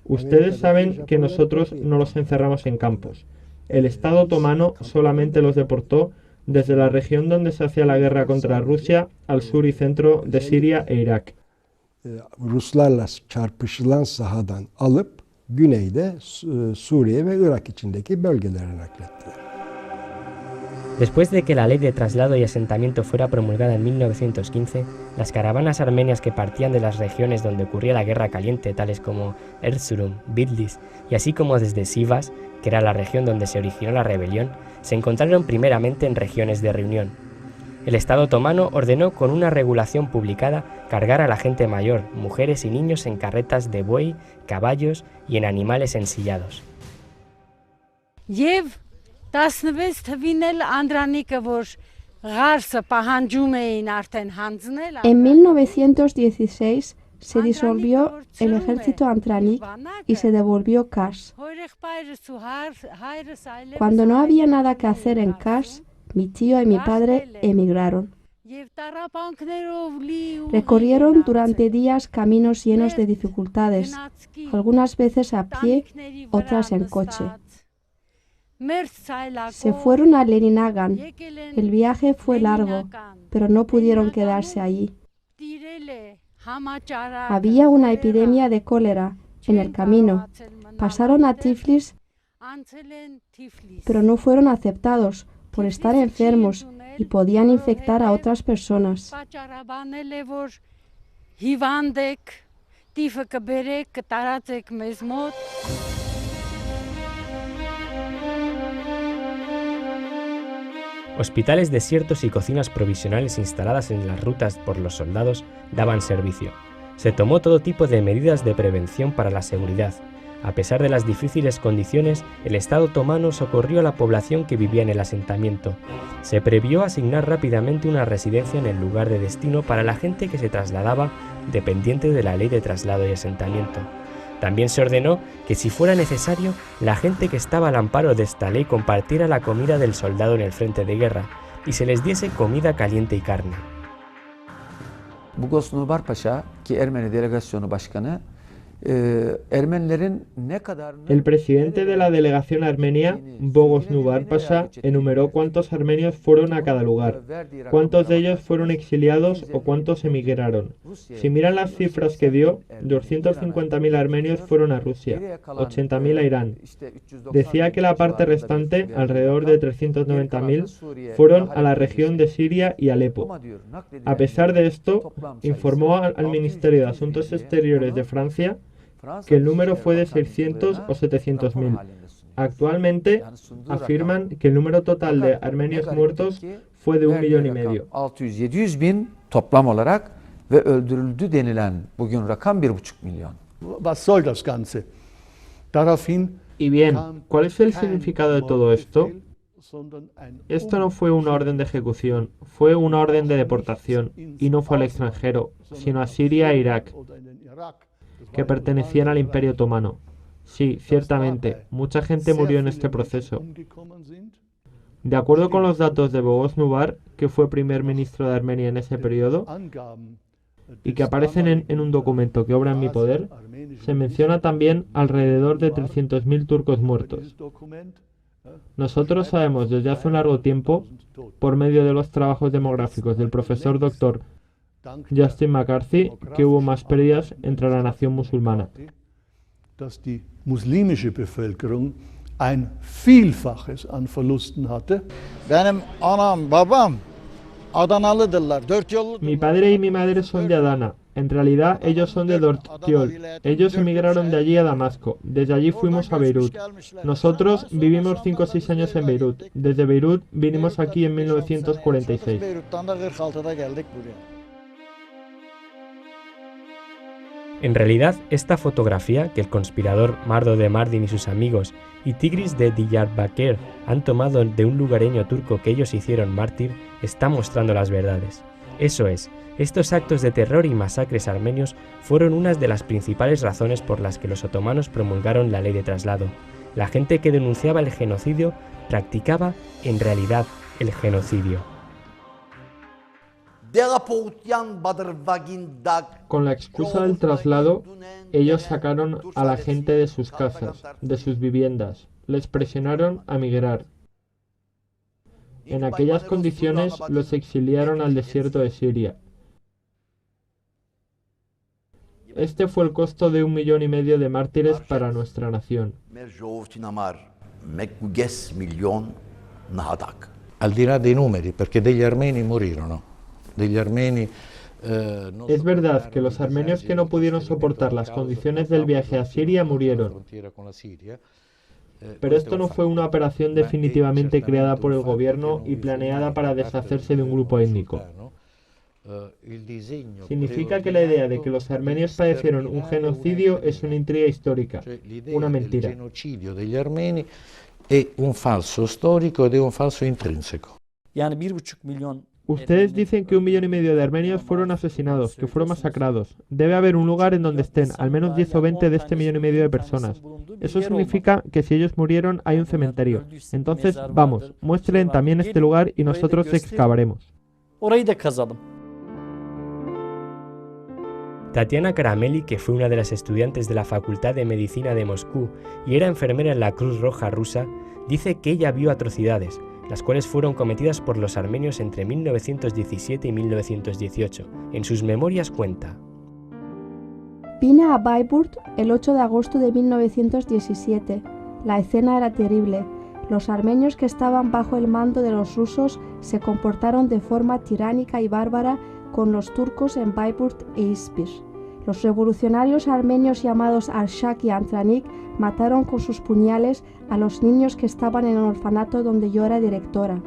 Ustedes saben que nosotros no los encerramos en campos. El Estado otomano solamente los deportó desde la región donde se hacía la guerra contra Rusia al sur y centro de Siria e Irak. Ruslarla çarpışılan sahadan alıp güneyde Suriye ve Irak içindeki bölgelere naklettiler. Después de que la ley de traslado y asentamiento fuera promulgada en 1915, las caravanas armenias que partían de las regiones donde ocurría la guerra caliente, tales como Erzurum, Bitlis y así como desde Sivas, que era la región donde se originó la rebelión, se encontraron primeramente en regiones de reunión. El Estado otomano ordenó con una regulación publicada cargar a la gente mayor, mujeres y niños en carretas de buey, caballos y en animales ensillados. En 1916 se disolvió el ejército Antranik y se devolvió Kars. Cuando no había nada que hacer en Kars, mi tío y mi padre emigraron. Recorrieron durante días caminos llenos de dificultades, algunas veces a pie, otras en coche. Se fueron a Leninagan. El viaje fue largo, pero no pudieron quedarse allí. Había una epidemia de cólera en el camino. Pasaron a Tiflis, pero no fueron aceptados por estar enfermos y podían infectar a otras personas. Hospitales desiertos y cocinas provisionales instaladas en las rutas por los soldados daban servicio. Se tomó todo tipo de medidas de prevención para la seguridad. A pesar de las difíciles condiciones, el Estado otomano socorrió a la población que vivía en el asentamiento. Se previó asignar rápidamente una residencia en el lugar de destino para la gente que se trasladaba, dependiente de la ley de traslado y asentamiento. También se ordenó que, si fuera necesario, la gente que estaba al amparo de esta ley compartiera la comida del soldado en el frente de guerra y se les diese comida caliente y carne. Bogos Nubar Paşa, ki Ermeni delegasyonu başkanı, el presidente de la delegación armenia, Bogos Nubar Pasha, enumeró cuántos armenios fueron a cada lugar, cuántos de ellos fueron exiliados o cuántos emigraron. Si miran las cifras que dio, 250.000 armenios fueron a Rusia, 80.000 a Irán. Decía que la parte restante, alrededor de 390.000, fueron a la región de Siria y Alepo. A pesar de esto, informó al Ministerio de Asuntos Exteriores de Francia que el número fue de 600 o 700.000. Actualmente afirman que el número total de armenios muertos fue de 1,5 millones. 600-700.000 toplam olarak ve öldürüldü denilen bugün rakam 1,5 milyon. Was soll das Ganze? Daraufhin Y bien, ¿cuál es el significado de todo esto? Esto no fue una orden de ejecución, fue una orden de deportación, y no fue al extranjero, sino a Siria e Irak, que pertenecían al Imperio Otomano. Sí, ciertamente, mucha gente murió en este proceso. De acuerdo con los datos de Bogos Nubar, que fue primer ministro de Armenia en ese periodo, y que aparecen en un documento que obra en mi poder, se menciona también alrededor de 300.000 turcos muertos. Nosotros sabemos desde hace un largo tiempo, por medio de los trabajos demográficos del profesor Dr. Justin McCarthy, que hubo más pérdidas entre la nación musulmana. Dass die muslimische Bevölkerung ein Vielfaches an Verlusten hatte. Benim anam, babam Adanalıdırlar. Mi padre y mi madre son de Adana. En realidad ellos son de Dörtyol. Ellos emigraron de allí a Damasco. Desde allí fuimos a Beirut. Nosotros vivimos 5 o 6 años en Beirut. Desde Beirut vinimos aquí en 1946. En realidad, esta fotografía que el conspirador Mardo de Mardin y sus amigos y Tigris de Diyarbakır han tomado de un lugareño turco que ellos hicieron mártir está mostrando las verdades. Eso es, estos actos de terror y masacres armenios fueron unas de las principales razones por las que los otomanos promulgaron la ley de traslado. La gente que denunciaba el genocidio practicaba, en realidad, el genocidio. Con la excusa del traslado, ellos sacaron a la gente de sus casas, de sus viviendas, les presionaron a migrar. En aquellas condiciones los exiliaron al desierto de Siria. Este fue el costo de 1,5 millones de mártires para nuestra nación. Al di là dei numeri, perché degli armeni morirono. Es verdad que los armenios que no pudieron soportar las condiciones del viaje a Siria murieron. Pero esto no fue una operación definitivamente creada por el gobierno y planeada para deshacerse de un grupo étnico. Significa que la idea de que los armenios padecieron un genocidio es una intriga histórica, una mentira. Il genocidio degli armeni è un falso storico ed è un falso intrinseco. Ustedes dicen que 1,5 millones de armenios fueron asesinados, que fueron masacrados. Debe haber un lugar en donde estén al menos 10 o 20 de este 1,5 millones de personas. Eso significa que si ellos murieron hay un cementerio. Entonces, vamos, muestren también este lugar y nosotros excavaremos. Tatiana Caramelli, que fue una de las estudiantes de la Facultad de Medicina de Moscú y era enfermera en la Cruz Roja rusa, dice que ella vio atrocidades, las cuales fueron cometidas por los armenios entre 1917 y 1918. En sus memorias cuenta: Vine a Baiburt el 8 de agosto de 1917. La escena era terrible. Los armenios que estaban bajo el mando de los rusos se comportaron de forma tiránica y bárbara con los turcos en Baiburt e Izmir. Los revolucionarios armenios llamados Arshak y Antranik mataron con sus puñales a los niños que estaban en el orfanato donde yo era directora.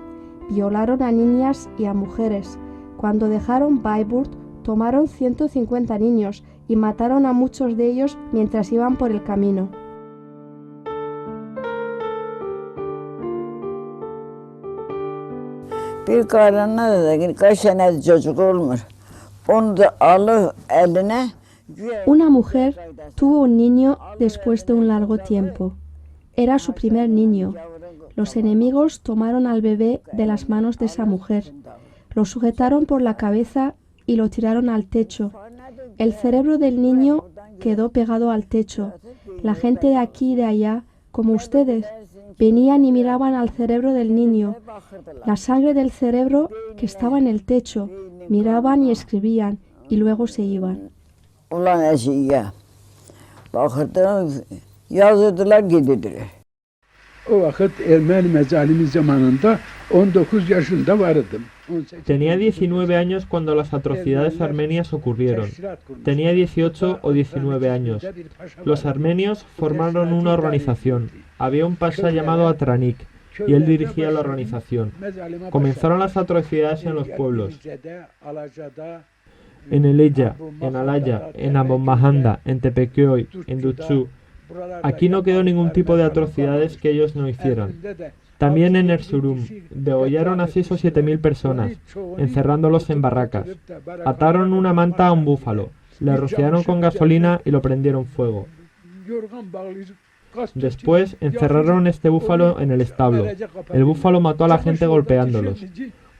Violaron a niñas y a mujeres. Cuando dejaron Baiburt, tomaron 150 niños y mataron a muchos de ellos mientras iban por el camino. Una mujer tuvo un niño después de un largo tiempo. Era su primer niño. Los enemigos tomaron al bebé de las manos de esa mujer. Lo sujetaron por la cabeza y lo tiraron al techo. El cerebro del niño quedó pegado al techo. La gente de aquí y de allá, como ustedes, venían y miraban al cerebro del niño. La sangre del cerebro que estaba en el techo. Miraban y escribían y luego se iban. O vakit Ermeni mezalimi zamanında 19 yaşında vardım. Tenía 19 años cuando las atrocidades armenias ocurrieron. Tenía 18 o 19 años. Los armenios formaron una organización. Había un pasha llamado Atranik y él dirigía la organización. Comenzaron las atrocidades en los pueblos. En Eleya, en Alaya, en Abomahanda, en Tepequeoy, en Dutsu. Aquí no quedó ningún tipo de atrocidades que ellos no hicieran. También en Erzurum, degollaron a 6 o 7.000 personas, encerrándolos en barracas. Ataron una manta a un búfalo, le rociaron con gasolina y lo prendieron fuego. Después encerraron este búfalo en el establo. El búfalo mató a la gente golpeándolos.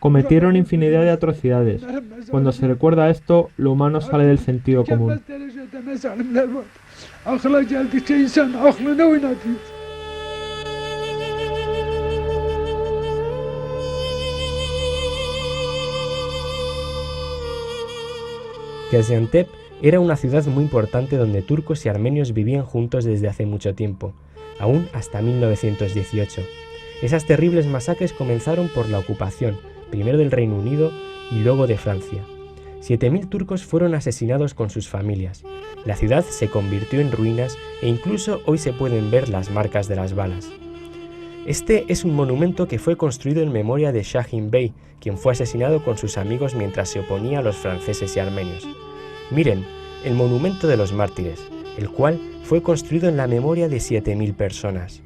Cometieron infinidad de atrocidades. Cuando se recuerda esto, lo humano sale del sentido común. Gaziantep era una ciudad muy importante donde turcos y armenios vivían juntos desde hace mucho tiempo, aún hasta 1918. Esas terribles masacres comenzaron por la ocupación, primero del Reino Unido y luego de Francia. 7.000 turcos fueron asesinados con sus familias. La ciudad se convirtió en ruinas e incluso hoy se pueden ver las marcas de las balas. Este es un monumento que fue construido en memoria de Shahin Bey, quien fue asesinado con sus amigos mientras se oponía a los franceses y armenios. Miren, el monumento de los mártires, el cual fue construido en la memoria de 7.000 personas.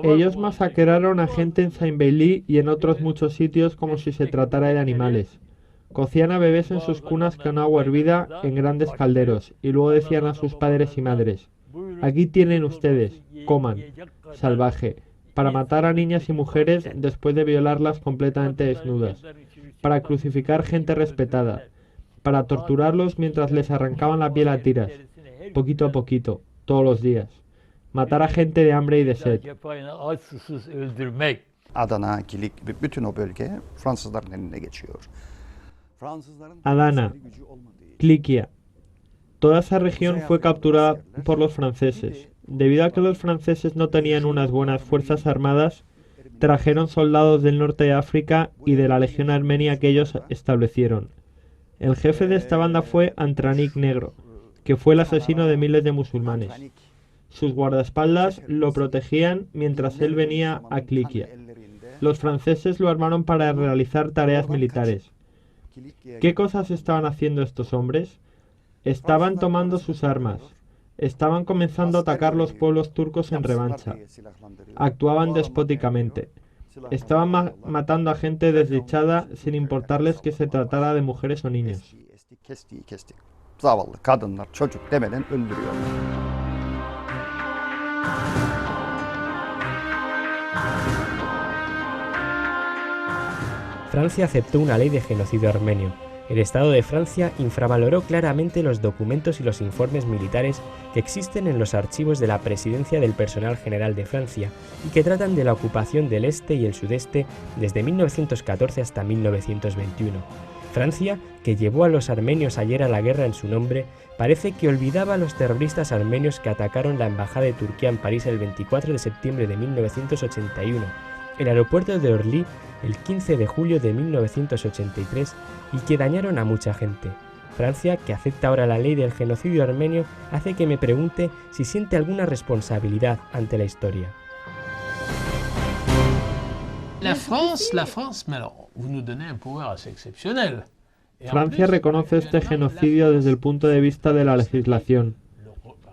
Ellos masacraron a gente en Saint Bailey y en otros muchos sitios como si se tratara de animales. Cocían a bebés en sus cunas con agua hervida en grandes calderos y luego decían a sus padres y madres: aquí tienen ustedes, coman, salvaje, para matar a niñas y mujeres después de violarlas completamente desnudas, para crucificar gente respetada, para torturarlos mientras les arrancaban la piel a tiras, poquito a poquito, todos los días. Matar a gente de hambre y de sed. Adana, Kilik, bütün o bölge Fransızların eline geçiyor. Adana, Klikia. Toda esa región fue capturada por los franceses. Debido a que los franceses no tenían unas buenas fuerzas armadas, trajeron soldados del norte de África y de la legión armenia que ellos establecieron. El jefe de esta banda fue Antranik Negro, que fue el asesino de miles de musulmanes. Sus guardaespaldas lo protegían mientras él venía a Kilikia. Los franceses lo armaron para realizar tareas militares. ¿Qué cosas estaban haciendo estos hombres? Estaban tomando sus armas. Estaban comenzando a atacar los pueblos turcos en revancha. Actuaban despóticamente. Estaban matando a gente desdichada sin importarles que se tratara de mujeres o niños. Zavallı kadınlar, çocuk demeden öldürüyorlar. Francia aceptó una ley de genocidio armenio. El Estado de Francia infravaloró claramente los documentos y los informes militares que existen en los archivos de la Presidencia del Personal General de Francia y que tratan de la ocupación del este y el sudeste desde 1914 hasta 1921. Francia, que llevó a los armenios ayer a la guerra en su nombre, parece que olvidaba a los terroristas armenios que atacaron la Embajada de Turquía en París el 24 de septiembre de 1981, el aeropuerto de Orly el 15 de julio de 1983 y que dañaron a mucha gente. Francia, que acepta ahora la ley del genocidio armenio, hace que me pregunte si siente alguna responsabilidad ante la historia. La France, mais alors, vous nous donnez un pouvoir assez exceptionnel. Francia reconoce este genocidio desde el punto de vista de la legislación.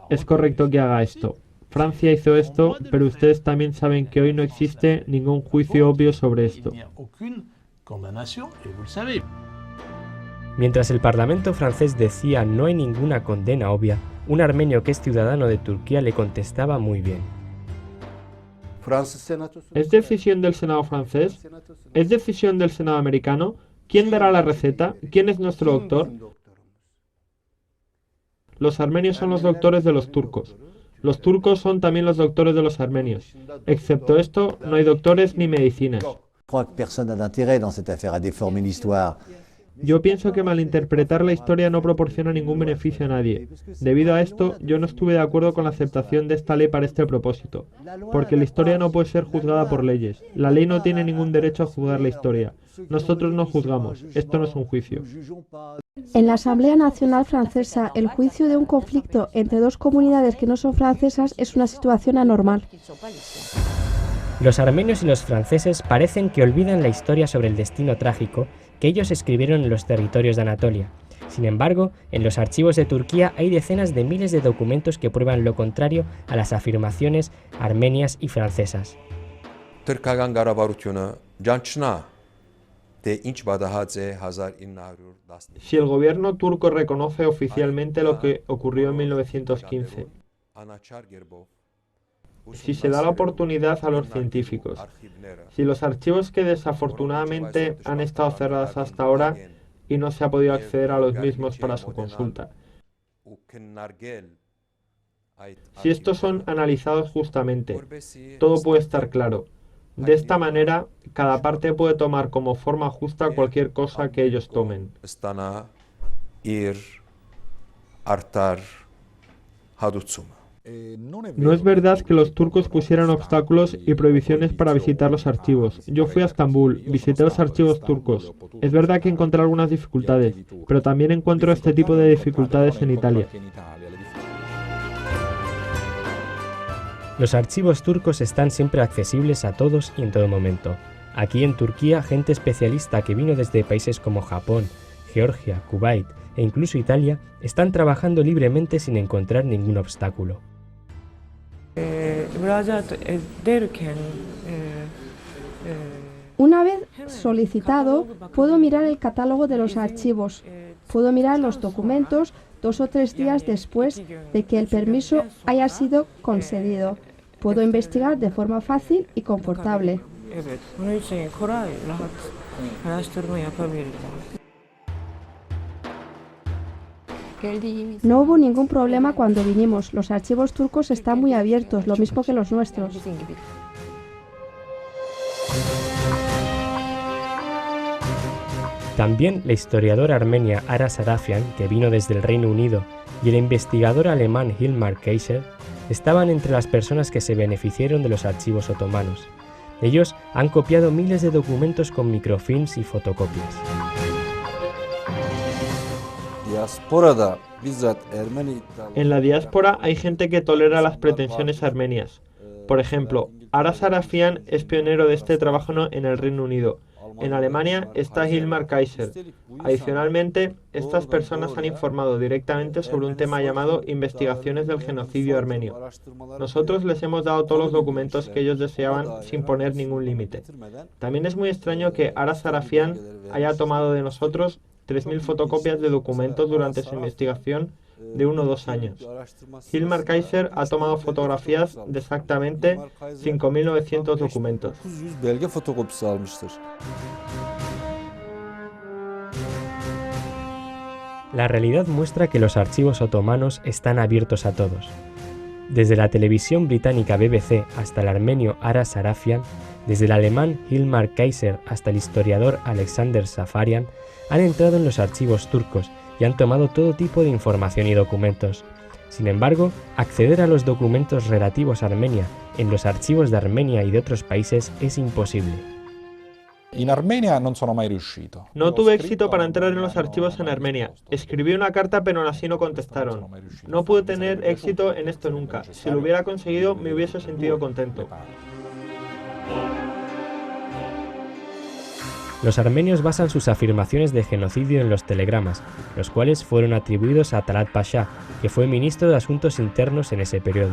Es correcto que haga esto. Francia hizo esto, pero ustedes también saben que hoy no existe ningún juicio obvio sobre esto. Mientras el Parlamento francés decía no hay ninguna condena obvia, un armenio que es ciudadano de Turquía le contestaba muy bien. ¿Es decisión del Senado francés? ¿Es decisión del Senado americano? ¿Quién dará la receta? ¿Quién es nuestro doctor? Los armenios son los doctores de los turcos. Los turcos son también los doctores de los armenios. Excepto esto, no hay doctores ni medicinas. Yo pienso que malinterpretar la historia no proporciona ningún beneficio a nadie. Debido a esto, yo no estuve de acuerdo con la aceptación de esta ley para este propósito, porque la historia no puede ser juzgada por leyes. La ley no tiene ningún derecho a juzgar la historia. Nosotros no juzgamos. Esto no es un juicio. En la Asamblea Nacional Francesa, el juicio de un conflicto entre dos comunidades que no son francesas es una situación anormal. Los armenios y los franceses parecen que olvidan la historia sobre el destino trágico que ellos escribieron en los territorios de Anatolia. Sin embargo, en los archivos de Turquía hay decenas de miles de documentos que prueban lo contrario a las afirmaciones armenias y francesas. Si el gobierno turco reconoce oficialmente lo que ocurrió en 1915, si se da la oportunidad a los científicos, si los archivos que desafortunadamente han estado cerrados hasta ahora y no se ha podido acceder a los mismos para su consulta, si estos son analizados justamente, todo puede estar claro. De esta manera, cada parte puede tomar como forma justa cualquier cosa que ellos tomen. No es verdad que los turcos pusieran obstáculos y prohibiciones para visitar los archivos. Yo fui a Estambul, visité los archivos turcos. Es verdad que encontré algunas dificultades, pero también encuentro este tipo de dificultades en Italia. Los archivos turcos están siempre accesibles a todos y en todo momento. Aquí en Turquía, gente especialista que vino desde países como Japón, Georgia, Kuwait e incluso Italia, están trabajando libremente sin encontrar ningún obstáculo. Una vez solicitado, puedo mirar el catálogo de los archivos, puedo mirar los documentos 2 o 3 días después de que el permiso haya sido concedido. Puedo investigar de forma fácil y confortable. No hubo ningún problema cuando vinimos. Los archivos turcos están muy abiertos, lo mismo que los nuestros. También la historiadora armenia Ara Sarafian, que vino desde el Reino Unido, y el investigador alemán Hilmar Kaiser estaban entre las personas que se beneficiaron de los archivos otomanos. Ellos han copiado miles de documentos con microfilms y fotocopias. En la diáspora hay gente que tolera las pretensiones armenias. Por ejemplo, Aras Arafian es pionero de este trabajo en el Reino Unido. En Alemania está Hilmar Kaiser. Adicionalmente, estas personas han informado directamente sobre un tema llamado Investigaciones del genocidio armenio. Nosotros les hemos dado todos los documentos que ellos deseaban sin poner ningún límite. También es muy extraño que Aras Arafian haya tomado de nosotros 3.000 fotocopias de documentos durante su investigación de 1 o 2 años. Hilmar Kaiser ha tomado fotografías de exactamente 5.900 documentos. La realidad muestra que los archivos otomanos están abiertos a todos. Desde la televisión británica BBC hasta el armenio Aras Arafian, desde el alemán Hilmar Kaiser hasta el historiador Alexander Safarian, han entrado en los archivos turcos y han tomado todo tipo de información y documentos. Sin embargo, acceder a los documentos relativos a Armenia en los archivos de Armenia y de otros países es imposible. No tuve éxito para entrar en los archivos en Armenia. Escribí una carta pero aún así no contestaron. No pude tener éxito en esto nunca. Si lo hubiera conseguido me hubiese sentido contento. Los armenios basan sus afirmaciones de genocidio en los telegramas, los cuales fueron atribuidos a Talat Pasha, que fue ministro de Asuntos Internos en ese periodo.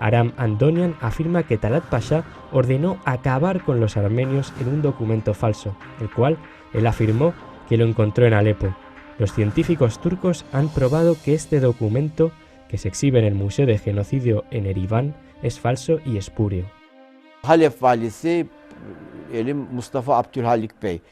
Aram Andonian afirma que Talat Pasha ordenó acabar con los armenios en un documento falso, el cual él afirmó que lo encontró en Alepo. Los científicos turcos han probado que este documento, que se exhibe en el Museo de Genocidio en Ereván, es falso y espurio.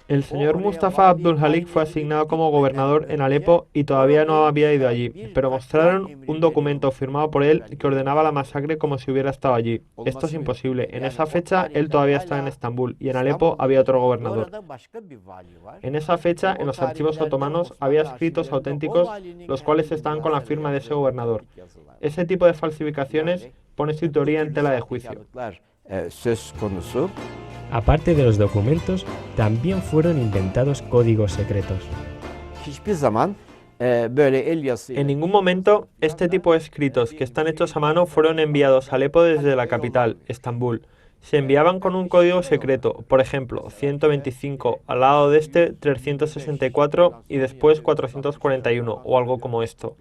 El señor Mustafa Abdülhalik fue asignado como gobernador en Alepo y todavía no había ido allí, pero mostraron un documento firmado por él que ordenaba la masacre como si hubiera estado allí. Esto es imposible. En esa fecha él todavía estaba en Estambul y en Alepo había otro gobernador. En esa fecha, en los archivos otomanos, había escritos auténticos los cuales estaban con la firma de ese gobernador. Ese tipo de falsificaciones pone su teoría en tela de juicio. Aparte de los documentos, también fueron inventados códigos secretos. En ningún momento, este tipo de escritos que están hechos a mano fueron enviados a Alepo desde la capital, Estambul. Se enviaban con un código secreto, por ejemplo, 125, al lado de este 364 y después 441, o algo como esto.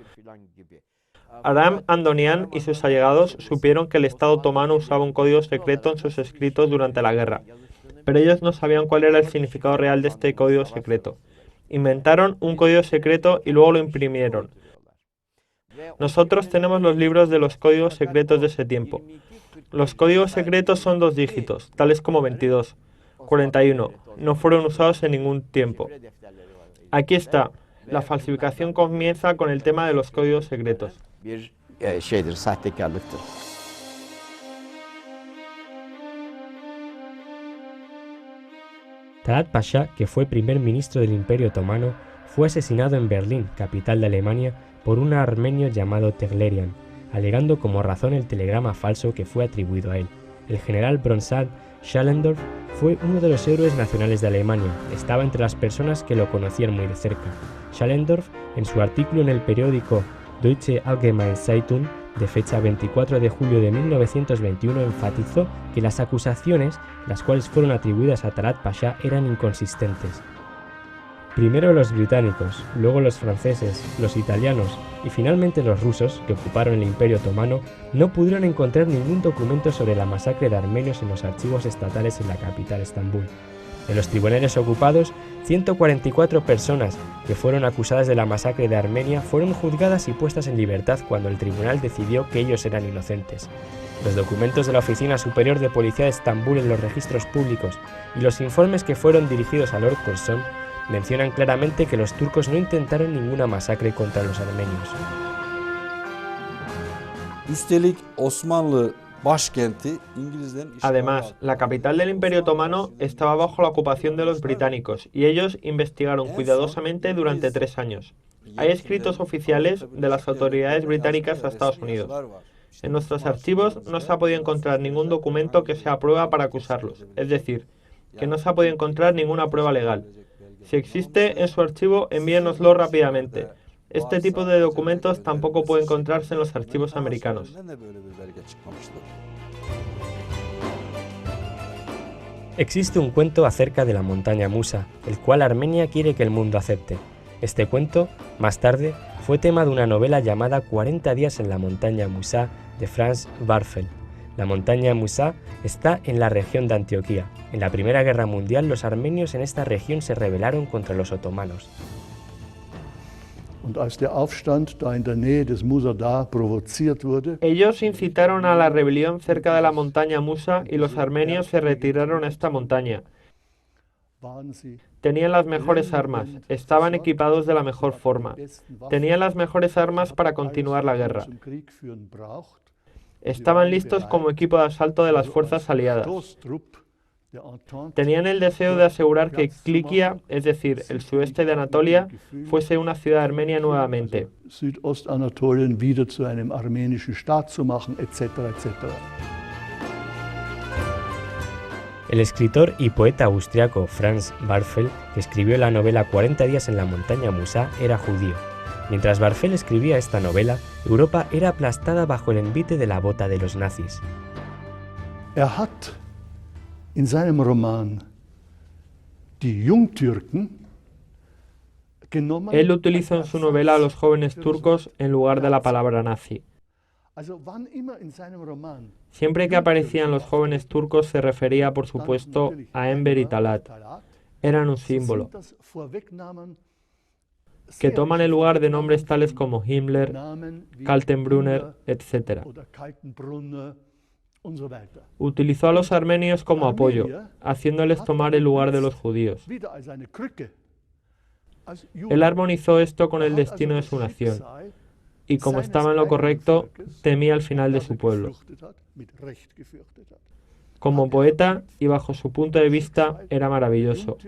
Aram Andonian y sus allegados supieron que el Estado otomano usaba un código secreto en sus escritos durante la guerra, pero ellos no sabían cuál era el significado real de este código secreto. Inventaron un código secreto y luego lo imprimieron. Nosotros tenemos los libros de los códigos secretos de ese tiempo. Los códigos secretos son 2 dígitos, tales como 22, 41. No fueron usados en ningún tiempo. Aquí está. La falsificación comienza con el tema de los códigos secretos. Talat Pasha, que fue primer ministro del Imperio Otomano, fue asesinado en Berlín, capital de Alemania, por un armenio llamado Teglerian, alegando como razón el telegrama falso que fue atribuido a él. El general Bronsart Schallendorf fue uno de los héroes nacionales de Alemania, estaba entre las personas que lo conocían muy de cerca. Schallendorf, en su artículo en el periódico Deutsche Allgemeine Zeitung, de fecha 24 de julio de 1921, enfatizó que las acusaciones, las cuales fueron atribuidas a Talat Pasha, eran inconsistentes. Primero los británicos, luego los franceses, los italianos y finalmente los rusos, que ocuparon el Imperio Otomano, no pudieron encontrar ningún documento sobre la masacre de armenios en los archivos estatales en la capital, Estambul. En los tribunales ocupados, 144 personas que fueron acusadas de la masacre de Armenia fueron juzgadas y puestas en libertad cuando el tribunal decidió que ellos eran inocentes. Los documentos de la Oficina Superior de Policía de Estambul en los registros públicos y los informes que fueron dirigidos a Lord Curzon mencionan claramente que los turcos no intentaron ninguna masacre contra los armenios. Además, la capital del Imperio Otomano estaba bajo la ocupación de los británicos y ellos investigaron cuidadosamente durante 3 años. Hay escritos oficiales de las autoridades británicas a Estados Unidos. En nuestros archivos no se ha podido encontrar ningún documento que sea prueba para acusarlos, es decir, que no se ha podido encontrar ninguna prueba legal. Si existe en su archivo, envíenoslo rápidamente. Este tipo de documentos tampoco puede encontrarse en los archivos americanos. Existe un cuento acerca de la montaña Musa, el cual Armenia quiere que el mundo acepte. Este cuento, más tarde, fue tema de una novela llamada 40 días en la montaña Musa de Franz Werfel. La montaña Musa está en la región de Antioquía. En la Primera Guerra Mundial, los armenios en esta región se rebelaron contra los otomanos. Ellos incitaron a la rebelión cerca de la montaña Musa y los armenios se retiraron a esta montaña. Tenían las mejores armas, estaban equipados de la mejor forma, tenían las mejores armas para continuar la guerra. Estaban listos como equipo de asalto de las fuerzas aliadas. Tenían el deseo de asegurar que Klikia, es decir, el sudeste de Anatolia, fuese una ciudad armenia nuevamente. El escritor y poeta austriaco Franz Werfel, que escribió la novela 40 días en la montaña Musa, era judío. Mientras Werfel escribía esta novela, Europa era aplastada bajo el envite de la bota de los nazis. In seinem Roman Die Jungtürken Él utilizó en su novela a los jóvenes turcos en lugar de la palabra nazi. Siempre que aparecían los jóvenes turcos se refería, por supuesto, a Enver y Talat. Eran un símbolo, que toman el lugar de nombres tales como Himmler, Kaltenbrunner, etc. Utilizó a los armenios como apoyo, haciéndoles tomar el lugar de los judíos. Él armonizó esto con el destino de su nación, y como estaba en lo correcto, temía el final de su pueblo. Como poeta, y bajo su punto de vista, era maravilloso.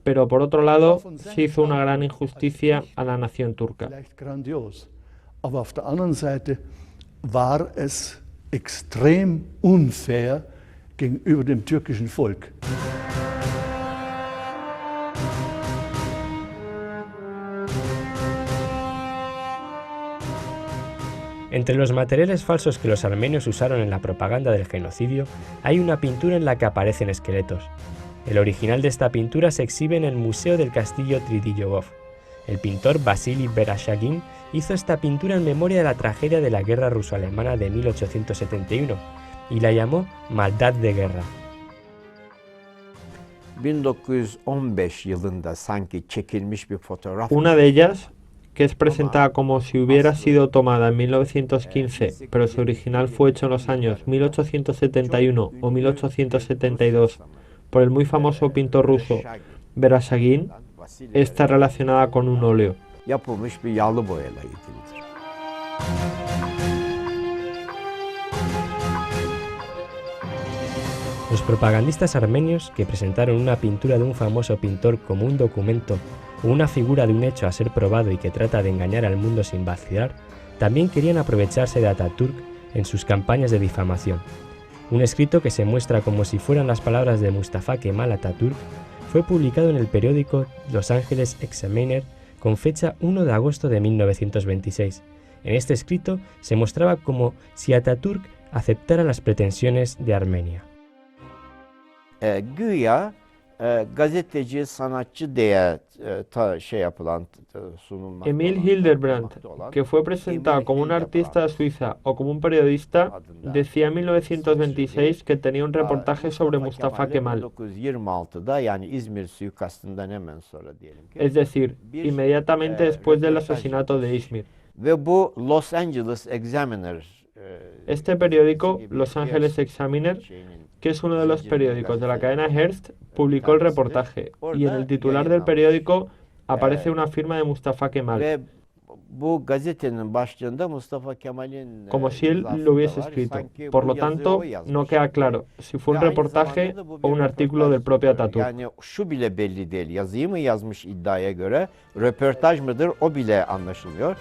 Pero por otro lado, se hizo una gran injusticia a la nación turca. War es extrem unfair gegenüber dem türkischen Volk. Entre los materiales falsos que los armenios usaron en la propaganda del genocidio, hay una pintura en la que aparecen esqueletos. El original de esta pintura se exhibe en el Museo del Castillo Tridiyogov. El pintor Vasily Vereshchagin hizo esta pintura en memoria de la tragedia de la guerra ruso-alemana de 1871 y la llamó Maldad de guerra. 1915 yılında sanki çekilmiş bir fotoğraf. Una de ellas, que es presentada como si hubiera sido tomada en 1915, pero su original fue hecho en los años 1871 o 1872 por el muy famoso pintor ruso Vereshchagin, está relacionada con un óleo. Yapılmış bir yağlı boyayla ilgilidir. Los propagandistas armenios, que presentaron una pintura de un famoso pintor como un documento o una figura de un hecho a ser probado y que trata de engañar al mundo sin vacilar, también querían aprovecharse de Atatürk en sus campañas de difamación. Un escrito que se muestra como si fueran las palabras de Mustafa Kemal Atatürk fue publicado en el periódico Los Angeles Examiner con fecha 1 de agosto de 1926. En este escrito se mostraba como si Atatürk aceptara las pretensiones de Armenia. Güya gazeteci, sanatçı diye yapılan sunumlar. Emil Hildebrand, que fue presentado como un artista de Suiza o como un periodista, decía en 1926 que tenía un reportaje sobre Mustafa Kemal. 1926'da, yani İzmir suikastından hemen sonra diyelim ki. Es decir, inmediatamente después del asesinato de Izmir. Ve bu Los Angeles Examiner. Este periódico, Los Angeles Examiner, que es uno de los periódicos de la cadena Hearst, publicó el reportaje y en el titular del periódico aparece una firma de Mustafa Kemal, como si él lo hubiese escrito. Por lo tanto, no queda claro si fue un reportaje o un artículo del propio Atatürk. Yani şu bile belli değil. Yazıyı mı yazmış iddiaya göre, röportaj mıdır o bile anlaşılmıyor.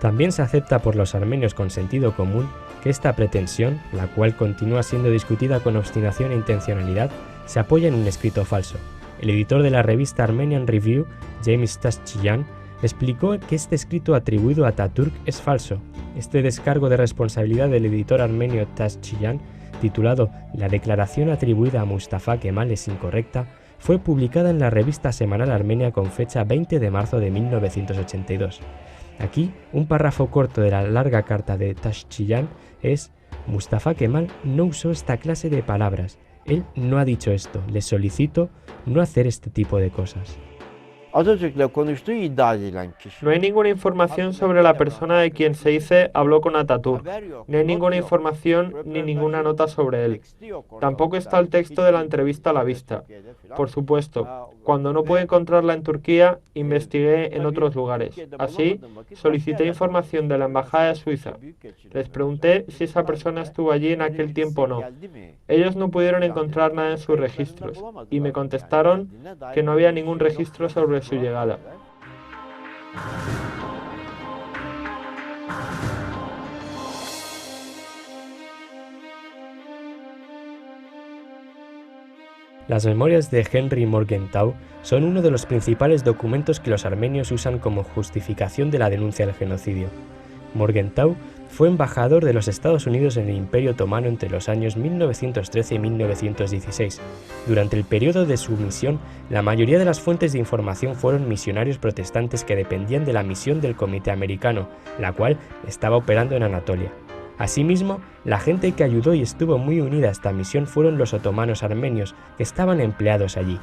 También se acepta por los armenios con sentido común que esta pretensión, la cual continúa siendo discutida con obstinación e intencionalidad, se apoya en un escrito falso. El editor de la revista Armenian Review, James Taschyan, explicó que este escrito atribuido a Atatürk es falso. Este descargo de responsabilidad del editor armenio Taschyan, titulado La declaración atribuida a Mustafa Kemal es incorrecta, fue publicada en la revista semanal armenia con fecha 20 de marzo de 1982. Aquí, un párrafo corto de la larga carta de Taschyan es: Mustafa Kemal no usó esta clase de palabras. Él no ha dicho esto. Les solicito no hacer este tipo de cosas. No hay ninguna información sobre la persona de quien se dice habló con Atatürk. No hay ninguna información ni ninguna nota sobre él. Tampoco está el texto de la entrevista a la vista. Por supuesto, cuando no pude encontrarla en Turquía, investigué en otros lugares. Así, solicité información de la Embajada de Suiza. Les pregunté si esa persona estuvo allí en aquel tiempo o no. Ellos no pudieron encontrar nada en sus registros y me contestaron que no había ningún registro sobre su llegada. Las memorias de Henry Morgenthau son uno de los principales documentos que los armenios usan como justificación de la denuncia del genocidio. Morgenthau fue embajador de los Estados Unidos en el Imperio Otomano entre los años 1913 y 1916. Durante el periodo de su misión, la mayoría de las fuentes de información fueron misionarios protestantes que dependían de la misión del Comité Americano, la cual estaba operando en Anatolia. Asimismo, la gente que ayudó y estuvo muy unida a esta misión fueron los otomanos armenios, que estaban empleados allí.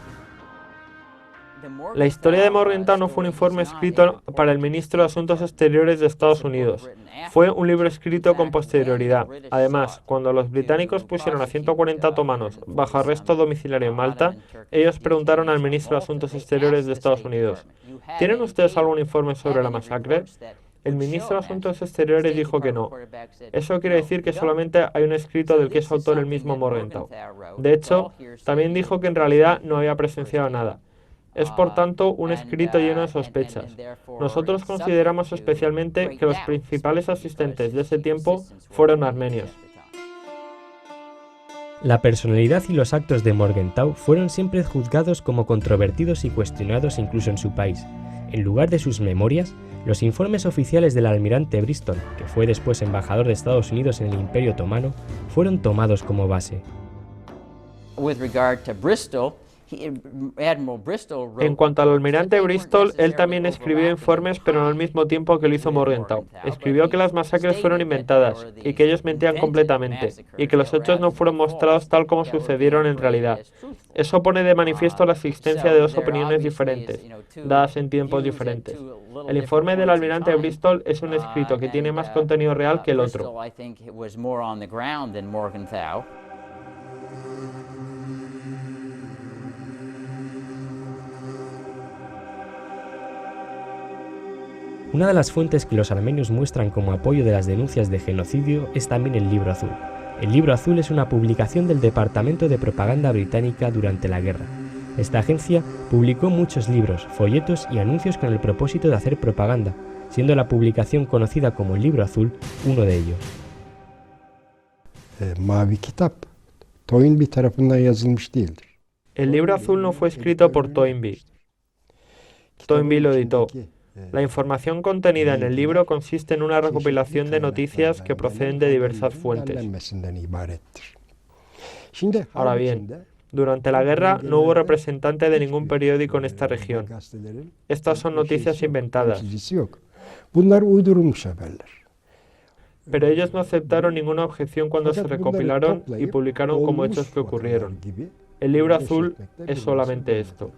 La historia de Morgenthau no fue un informe escrito para el ministro de Asuntos Exteriores de Estados Unidos. Fue un libro escrito con posterioridad. Además, cuando los británicos pusieron a 140 otomanos bajo arresto domiciliario en Malta, ellos preguntaron al ministro de Asuntos Exteriores de Estados Unidos: ¿tienen ustedes algún informe sobre la masacre? El ministro de Asuntos Exteriores dijo que no. Eso quiere decir que solamente hay un escrito del que es autor el mismo Morgenthau. De hecho, también dijo que en realidad no había presenciado nada. Es por tanto un escrito lleno de sospechas. Nosotros consideramos especialmente que los principales asistentes de ese tiempo fueron armenios. La personalidad y los actos de Morgenthau fueron siempre juzgados como controvertidos y cuestionados incluso en su país. En lugar de sus memorias, los informes oficiales del almirante Bristol, que fue después embajador de Estados Unidos en el Imperio Otomano, fueron tomados como base. En cuanto al almirante Bristol, él también escribió informes, pero no al mismo tiempo que lo hizo Morgenthau. Escribió que las masacres fueron inventadas y que ellos mentían completamente y que los hechos no fueron mostrados tal como sucedieron en realidad. Eso pone de manifiesto la existencia de dos opiniones diferentes, dadas en tiempos diferentes. El informe del almirante Bristol es un escrito que tiene más contenido real que el otro. Una de las fuentes que los armenios muestran como apoyo de las denuncias de genocidio es también el Libro Azul. El Libro Azul es una publicación del Departamento de Propaganda británica durante la guerra. Esta agencia publicó muchos libros, folletos y anuncios con el propósito de hacer propaganda, siendo la publicación conocida como el Libro Azul uno de ellos. Mavi Kitap, Toynbee tarafından yazılmış değildir. El Libro Azul no fue escrito por Toynbee. Toynbee lo editó. La información contenida en el libro consiste en una recopilación de noticias que proceden de diversas fuentes. Ahora bien, durante la guerra no hubo representante de ningún periódico en esta región. Estas son noticias inventadas. Pero ellos no aceptaron ninguna objeción cuando se recopilaron y publicaron como hechos que ocurrieron. El Libro Azul es solamente esto.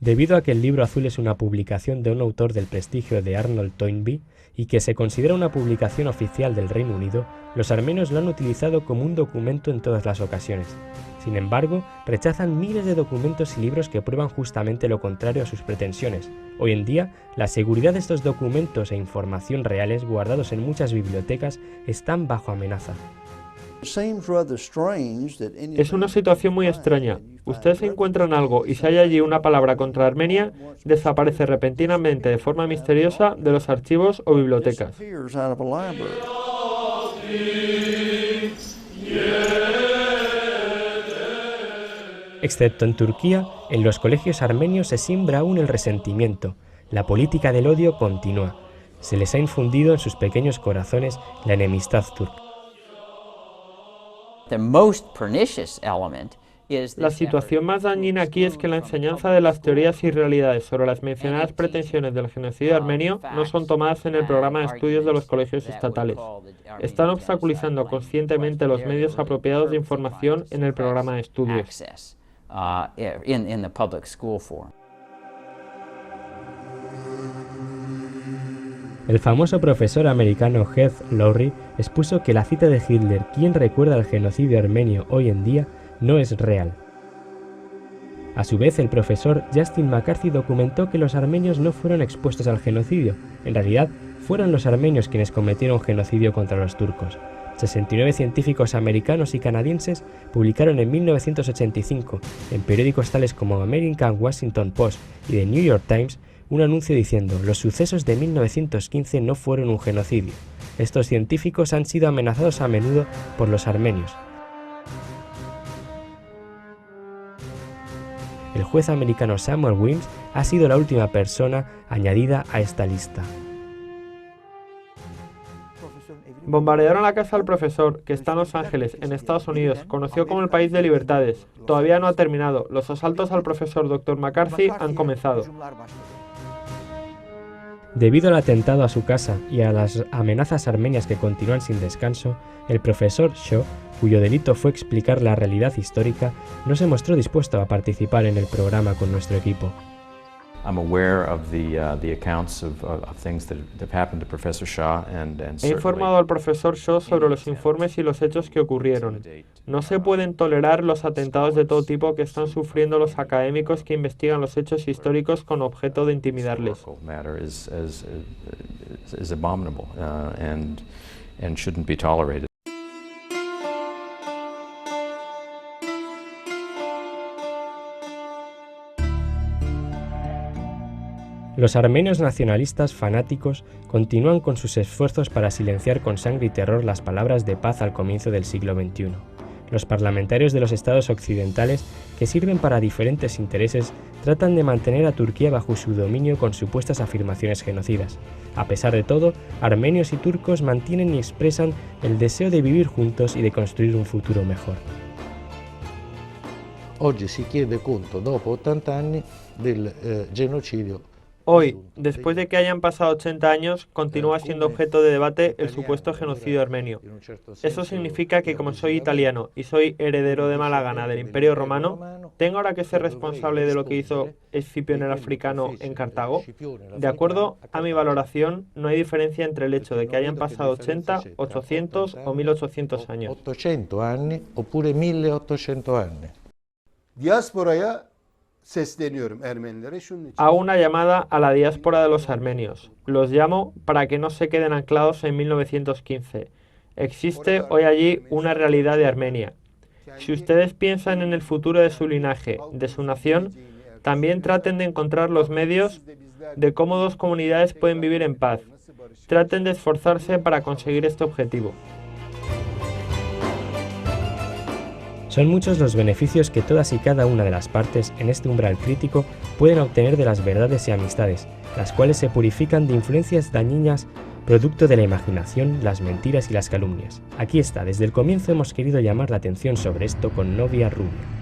Debido a que el Libro Azul es una publicación de un autor del prestigio de Arnold Toynbee y que se considera una publicación oficial del Reino Unido, los armenios lo han utilizado como un documento en todas las ocasiones. Sin embargo, rechazan miles de documentos y libros que prueban justamente lo contrario a sus pretensiones. Hoy en día, la seguridad de estos documentos e información reales guardados en muchas bibliotecas están bajo amenaza. Es una situación muy extraña. Ustedes encuentran algo y si hay allí una palabra contra Armenia, desaparece repentinamente de forma misteriosa de los archivos o bibliotecas. Excepto en Turquía, en los colegios armenios se siembra aún el resentimiento. La política del odio continúa. Se les ha infundido en sus pequeños corazones la enemistad turca. La situación más dañina aquí es que la enseñanza de las teorías y realidades sobre las mencionadas pretensiones del genocidio armenio no son tomadas en el programa de estudios de los colegios estatales. Están obstaculizando conscientemente los medios apropiados de información en el programa de estudios. El famoso profesor americano Heath Lowry expuso que la cita de Hitler, ¿quién recuerda el genocidio armenio hoy en día?, no es real. A su vez, el profesor Justin McCarthy documentó que los armenios no fueron expuestos al genocidio. En realidad, fueron los armenios quienes cometieron genocidio contra los turcos. 69 científicos americanos y canadienses publicaron en 1985, en periódicos tales como American Washington Post y The New York Times, un anuncio diciendo: los sucesos de 1915 no fueron un genocidio. Estos científicos han sido amenazados a menudo por los armenios. El juez americano Samuel Williams ha sido la última persona añadida a esta lista. Bombardearon la casa del profesor, que está en Los Ángeles, en Estados Unidos, conocido como el país de libertades. Todavía no ha terminado. Los asaltos al profesor Dr. McCarthy han comenzado. Debido al atentado a su casa y a las amenazas armenias que continúan sin descanso, el profesor Shaw, cuyo delito fue explicar la realidad histórica, no se mostró dispuesto a participar en el programa con nuestro equipo. He informado al profesor Shaw sobre los informes y los hechos que ocurrieron. No se pueden tolerar los atentados de todo tipo que están sufriendo los académicos que investigan los hechos históricos con objeto de intimidarles. Los armenios nacionalistas fanáticos continúan con sus esfuerzos para silenciar con sangre y terror las palabras de paz al comienzo del siglo XXI. Los parlamentarios de los estados occidentales, que sirven para diferentes intereses, tratan de mantener a Turquía bajo su dominio con supuestas afirmaciones genocidas. A pesar de todo, armenios y turcos mantienen y expresan el deseo de vivir juntos y de construir un futuro mejor. Oggi si chiede conto, dopo 80 anni, del genocidio. Hoy, después de que hayan pasado 80 años, continúa siendo objeto de debate el supuesto genocidio armenio. Eso significa que como soy italiano y soy heredero de mala gana del Imperio Romano, ¿tengo ahora que ser responsable de lo que hizo Escipión el Africano en Cartago? De acuerdo a mi valoración, no hay diferencia entre el hecho de que hayan pasado 80, 800 o 1800 años. 800 anni oppure 1800 anni. Diasporaya sesleniyorum Ermenilere şunun için. Hago una llamada a la diáspora de los armenios. Los llamo para que no se queden anclados en 1915. Existe hoy allí una realidad de Armenia. Si ustedes piensan en el futuro de su linaje, de su nación, también traten de encontrar los medios de cómo dos comunidades pueden vivir en paz. Traten de esforzarse para conseguir este objetivo. Son muchos los beneficios que todas y cada una de las partes en este umbral crítico pueden obtener de las verdades y amistades, las cuales se purifican de influencias dañinas producto de la imaginación, las mentiras y las calumnias. Aquí está, desde el comienzo hemos querido llamar la atención sobre esto con Novia Rubia.